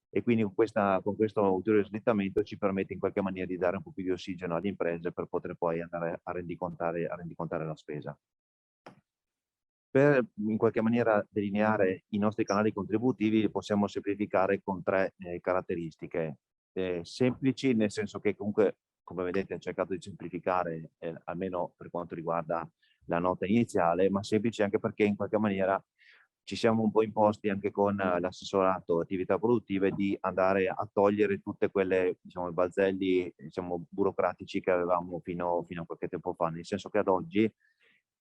e quindi con questo ulteriore slittamento ci permette in qualche maniera di dare un po' più di ossigeno alle imprese per poter poi andare a rendicontare la spesa. Per in qualche maniera delineare i nostri canali contributivi li possiamo semplificare con 3 caratteristiche. Semplici, nel senso che comunque, come vedete, ho cercato di semplificare, almeno per quanto riguarda la nota iniziale, ma semplici anche perché in qualche maniera ci siamo un po' imposti anche con l'assessorato attività produttive di andare a togliere tutte quelle, diciamo, balzelli, diciamo, burocratici che avevamo fino a qualche tempo fa, nel senso che ad oggi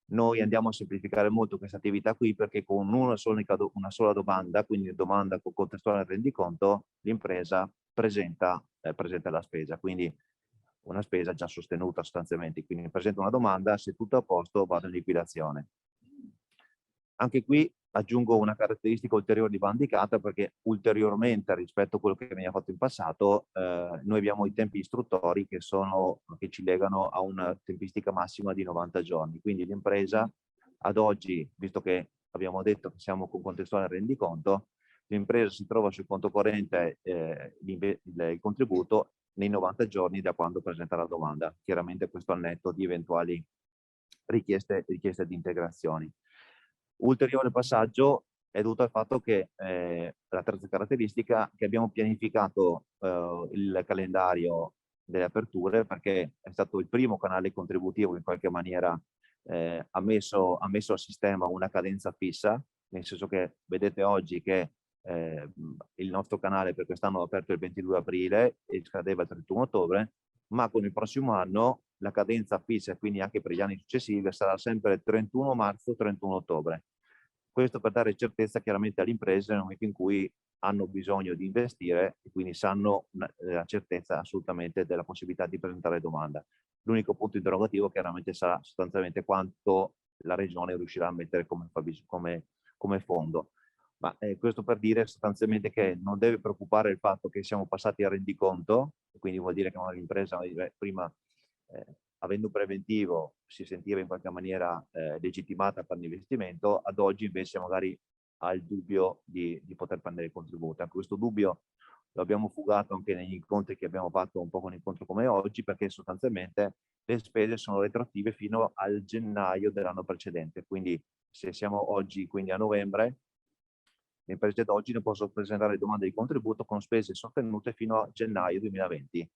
noi andiamo a semplificare molto questa attività qui perché con una sola domanda, quindi domanda con contestuale al rendiconto, l'impresa presenta la spesa, quindi una spesa già sostenuta sostanzialmente, quindi presenta una domanda, se tutto è a posto vado in liquidazione. Anche qui aggiungo una caratteristica ulteriore di Bandicata perché ulteriormente rispetto a quello che veniva fatto in passato, noi abbiamo i tempi istruttori che ci legano a una tempistica massima di 90 giorni. Quindi l'impresa ad oggi, visto che abbiamo detto che siamo con contestuale al rendiconto, l'impresa si trova sul conto corrente il contributo nei 90 giorni da quando presenta la domanda. Chiaramente questo al netto di eventuali richieste di integrazioni. Ulteriore passaggio è dovuto al fatto che la terza caratteristica che abbiamo pianificato il calendario delle aperture perché è stato il primo canale contributivo che in qualche maniera ha messo a sistema una cadenza fissa, nel senso che vedete oggi che il nostro canale per quest'anno è aperto il 22 aprile e scadeva il 31 ottobre, ma con il prossimo anno la cadenza fissa, quindi anche per gli anni successivi, sarà sempre 31 marzo, 31 ottobre. Questo per dare certezza chiaramente alle imprese nel momento in cui hanno bisogno di investire e quindi sanno la certezza assolutamente della possibilità di presentare domanda. L'unico punto interrogativo chiaramente sarà sostanzialmente quanto la regione riuscirà a mettere come fondo. Ma questo per dire sostanzialmente che non deve preoccupare il fatto che siamo passati al rendiconto, quindi vuol dire che l'impresa prima avendo un preventivo si sentiva in qualche maniera legittimata per l'investimento, ad oggi invece magari ha il dubbio di poter prendere il contributo. Anche questo dubbio lo abbiamo fugato anche negli incontri che abbiamo fatto un po' con incontro come oggi, perché sostanzialmente le spese sono retroattive fino al gennaio dell'anno precedente. Quindi se siamo oggi quindi a novembre, le imprese d'oggi ne possono presentare domande di contributo con spese sostenute fino a gennaio 2020.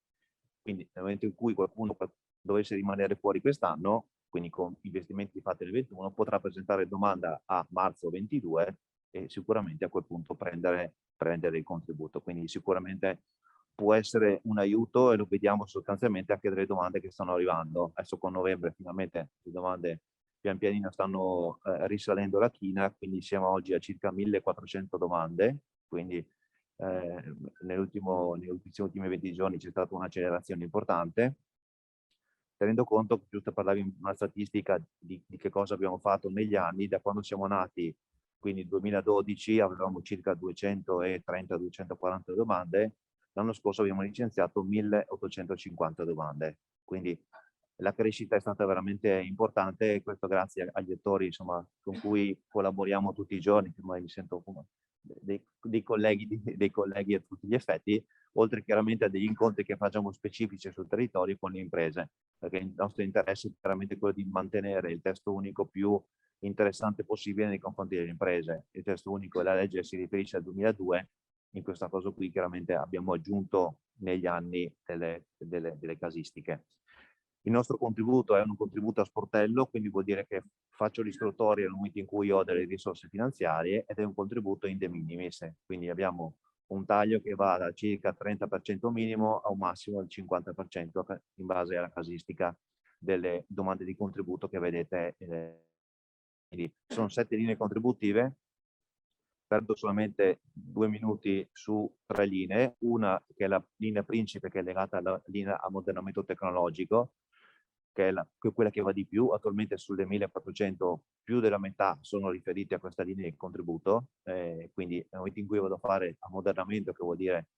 Quindi nel momento in cui qualcuno dovesse rimanere fuori quest'anno, quindi con investimenti fatti nel 21, potrà presentare domanda a marzo 22 e sicuramente a quel punto prendere il contributo. Quindi sicuramente può essere un aiuto e lo vediamo sostanzialmente anche delle domande che stanno arrivando. Adesso con novembre finalmente le domande pian pianino stanno risalendo la china, quindi siamo oggi a circa 1400 domande, quindi negli ultimi 20 giorni c'è stata un'accelerazione importante, tenendo conto, giusto per darvi una statistica di che cosa abbiamo fatto negli anni, da quando siamo nati, quindi nel 2012 avevamo circa 230-240 domande, l'anno scorso abbiamo licenziato 1850 domande, quindi la crescita è stata veramente importante e questo grazie agli attori insomma, con cui collaboriamo tutti i giorni, che ormai mi sento dei colleghi a tutti gli effetti, oltre chiaramente a degli incontri che facciamo specifici sul territorio con le imprese, perché il nostro interesse è chiaramente quello di mantenere il testo unico più interessante possibile nei confronti delle imprese. Il testo unico e la legge si riferisce al 2002, in questa cosa qui chiaramente abbiamo aggiunto negli anni delle casistiche. Il nostro contributo è un contributo a sportello, quindi vuol dire che faccio l'istruttoria nel momento in cui ho delle risorse finanziarie ed è un contributo in de minimis, quindi abbiamo un taglio che va da circa 30% minimo a un massimo del 50% in base alla casistica delle domande di contributo che vedete. Quindi sono 7 linee contributive, perdo solamente 2 minuti su 3 linee, una che è la linea principe che è legata alla linea ammodernamento tecnologico, che è quella che va di più, attualmente sulle 1400 più della metà sono riferiti a questa linea di contributo, quindi nel momento in cui vado a fare ammodernamento, che vuol dire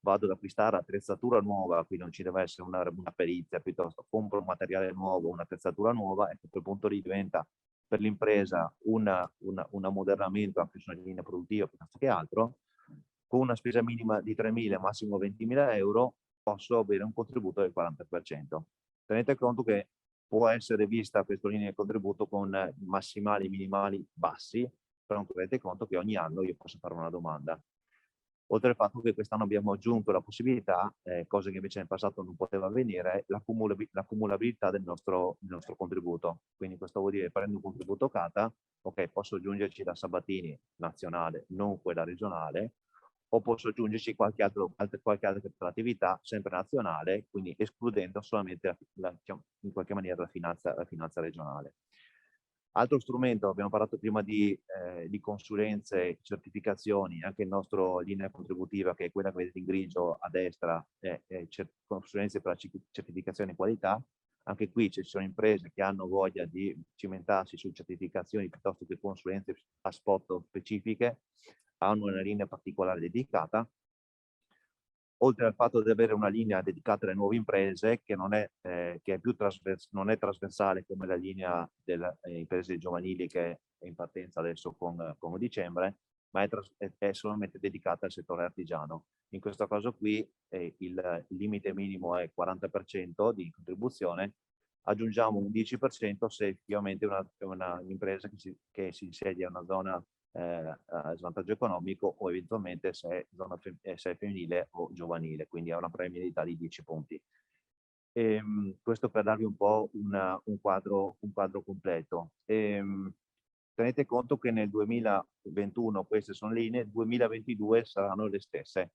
vado ad acquistare attrezzatura nuova, qui non ci deve essere una perizia, piuttosto compro un materiale nuovo, un'attrezzatura nuova, e a quel punto lì diventa per l'impresa un ammodernamento anche su una linea produttiva piuttosto che altro, con una spesa minima di 3.000, massimo 20.000 euro, posso avere un contributo del 40%. Tenete conto che può essere vista questa linea di contributo con massimali e minimali bassi, però tenete conto che ogni anno io posso fare una domanda. Oltre al fatto che quest'anno abbiamo aggiunto la possibilità, cosa che invece nel passato non poteva avvenire, l'accumulabilità del nostro contributo. Quindi questo vuol dire prendo un contributo Cata, ok, posso aggiungerci la Sabatini nazionale, non quella regionale, o posso aggiungerci qualche altra attività sempre nazionale, quindi escludendo solamente diciamo, in qualche maniera la finanza regionale. Altro strumento, abbiamo parlato prima di consulenze, certificazioni, anche il nostro linea contributiva, che è quella che vedete in grigio a destra, è consulenze per la certificazione e qualità. Anche qui ci sono imprese che hanno voglia di cimentarsi su certificazioni piuttosto che consulenze a spot specifiche, hanno una linea particolare dedicata. Oltre al fatto di avere una linea dedicata alle nuove imprese, che non è trasversale come la linea delle imprese giovanili che è in partenza adesso con dicembre, ma è solamente dedicata al settore artigiano. In questo caso qui il limite minimo è 40% di contribuzione, aggiungiamo un 10% se effettivamente un'impresa che si insedia in una zona a svantaggio economico o eventualmente se è femminile o giovanile, quindi ha una premialità di 10 punti. Questo per darvi un po' un quadro completo. Tenete conto che nel 2021 queste sono linee, nel 2022 saranno le stesse,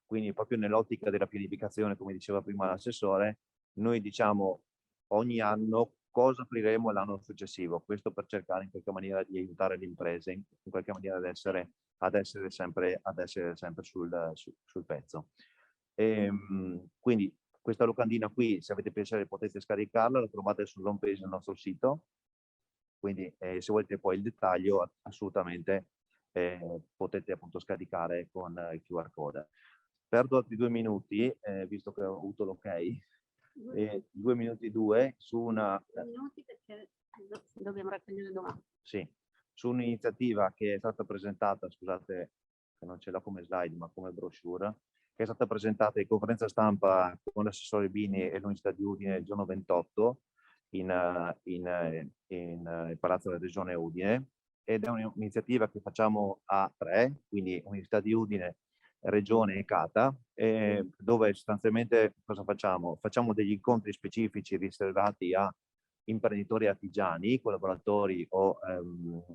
quindi proprio nell'ottica della pianificazione, come diceva prima l'assessore, noi diciamo ogni anno cosa apriremo l'anno successivo, questo per cercare in qualche maniera di aiutare le imprese, in qualche maniera ad essere sempre sul pezzo. Quindi questa locandina qui, se avete piacere potete scaricarla, la trovate sull'home page del nostro sito, quindi se volete poi il dettaglio assolutamente potete appunto scaricare con il QR code. Perdo altri 2 minuti, visto che ho avuto l'ok. 2 minuti su una... 2 minuti perché dobbiamo raccogliere domande. Sì, su un'iniziativa che è stata presentata, scusate che non ce l'ho come slide ma come brochure, che è stata presentata in conferenza stampa con l'assessore Bini e l'Università di Udine il giorno 28 in Palazzo della Regione Udine, ed è un'iniziativa che facciamo a 3, quindi Università di Udine, Regione e Cata, dove sostanzialmente cosa facciamo? Facciamo degli incontri specifici riservati a imprenditori artigiani, collaboratori o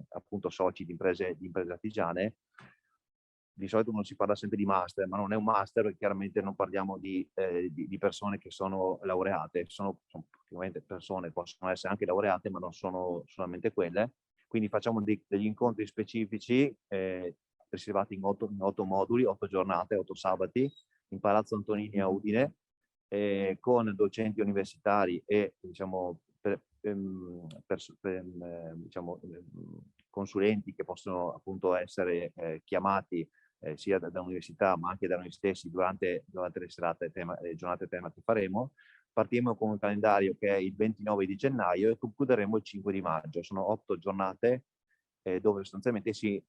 appunto soci di imprese artigiane. Di solito uno si parla sempre di master, ma non è un master perché chiaramente non parliamo di persone che sono laureate, sono praticamente persone, possono essere anche laureate, ma non sono solamente quelle. Quindi facciamo degli incontri specifici riservati in 8 moduli, 8 giornate, 8 sabati, in Palazzo Antonini a Udine, con docenti universitari e diciamo, consulenti che possono appunto essere chiamati sia da università ma anche da noi stessi durante le serate giornate tema che faremo. Partiamo con un calendario che è il 29 di gennaio e concluderemo il 5 di maggio. Sono 8 giornate dove sostanzialmente si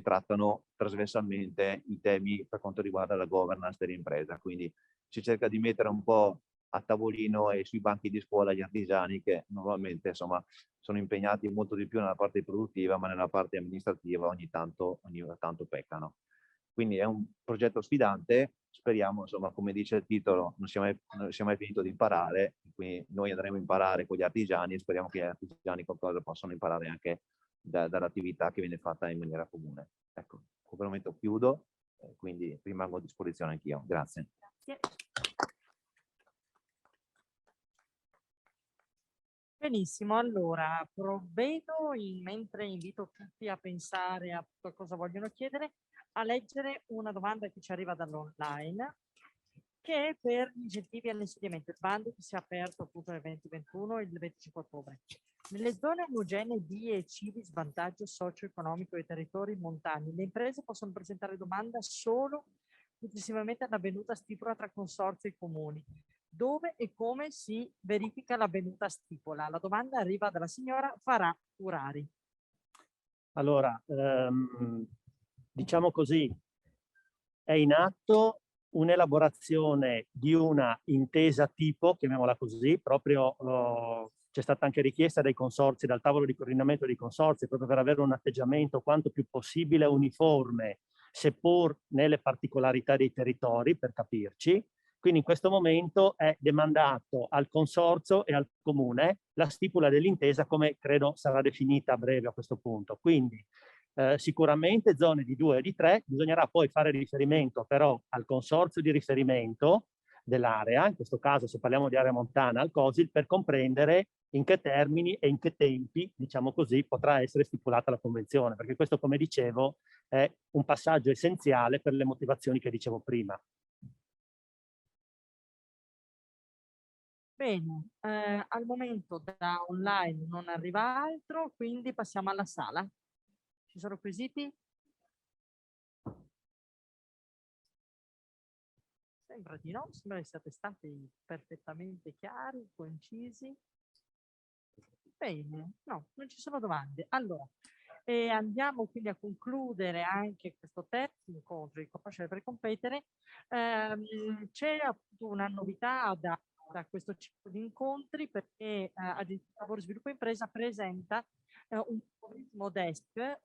trattano trasversalmente i temi per quanto riguarda la governance dell'impresa. Quindi si cerca di mettere un po' a tavolino e sui banchi di scuola gli artigiani che normalmente insomma sono impegnati molto di più nella parte produttiva, ma nella parte amministrativa ogni tanto peccano. Quindi è un progetto sfidante, speriamo, insomma, come dice il titolo, non siamo mai finito di imparare, quindi noi andremo a imparare con gli artigiani e speriamo che gli artigiani qualcosa possano imparare anche dall'attività che viene fatta in maniera comune. Ecco, con questo momento chiudo, quindi rimango a disposizione anch'io. Grazie. Grazie. Benissimo, allora provvedo, mentre invito tutti a pensare a cosa vogliono chiedere, a leggere una domanda che ci arriva dall'online, che è per gli incentivi all'insediamento. Il bando che si è aperto appunto nel 2021 il 25 ottobre. Nelle zone omogenee D e C di svantaggio socio-economico e territori montani, le imprese possono presentare domanda solo successivamente all'avvenuta stipula tra consorzi e comuni. Dove e come si verifica l'avvenuta stipula? La domanda arriva dalla signora Farah Urari. Allora, diciamo così, è in atto un'elaborazione di una intesa tipo, chiamiamola così, proprio c'è stata anche richiesta dai consorzi, dal tavolo di coordinamento dei consorzi, proprio per avere un atteggiamento quanto più possibile uniforme, seppur nelle particolarità dei territori, per capirci. Quindi in questo momento è demandato al consorzio e al comune la stipula dell'intesa, come credo sarà definita a breve a questo punto. Quindi sicuramente zone di 2 e di 3, bisognerà poi fare riferimento però al consorzio di riferimento dell'area, in questo caso se parliamo di area montana al COSIL, per comprendere in che termini e in che tempi, diciamo così, potrà essere stipulata la convenzione, perché questo, come dicevo, è un passaggio essenziale per le motivazioni che dicevo prima. Bene, al momento da online non arriva altro, quindi passiamo alla sala. Ci sono quesiti? Sembra di no, sembra che siate stati perfettamente chiari, concisi. Bene, no, non ci sono domande. Allora, andiamo quindi a concludere anche questo terzo incontro di Conoscere per Competere. C'è appunto una novità da questo ciclo di incontri, perché Agenzia Lavoro e Sviluppo Impresa presenta un nuovissimo desk,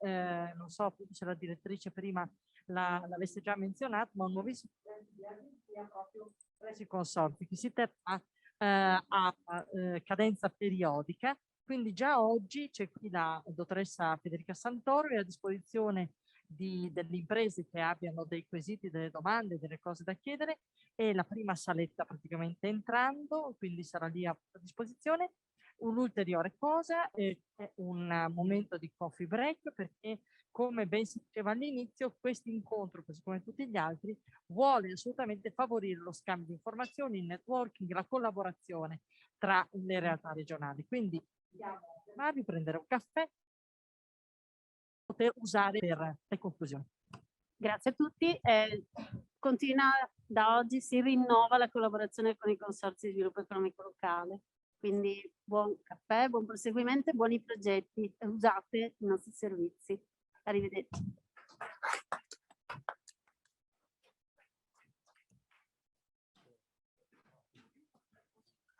non so appunto se la direttrice prima l'avesse già menzionato, ma un nuovissimo desk di agenzia proprio presso i consorzi, che si terrà a cadenza periodica. Quindi già oggi c'è qui la dottoressa Federica Santoro, è a disposizione delle imprese che abbiano dei quesiti, delle domande, delle cose da chiedere. È la prima saletta praticamente entrando, quindi sarà lì a disposizione. Un'ulteriore cosa è un momento di coffee break, perché come ben si diceva all'inizio, questo incontro, così come tutti gli altri, vuole assolutamente favorire lo scambio di informazioni, il networking, la collaborazione tra le realtà regionali. Quindi andiamo a fermarvi, prendere un caffè, poter usare per le conclusioni. Grazie a tutti. Continua da oggi, si rinnova la collaborazione con i consorzi di sviluppo economico locale. Quindi buon caffè, buon proseguimento e buoni progetti. Usate i nostri servizi. Arrivederci.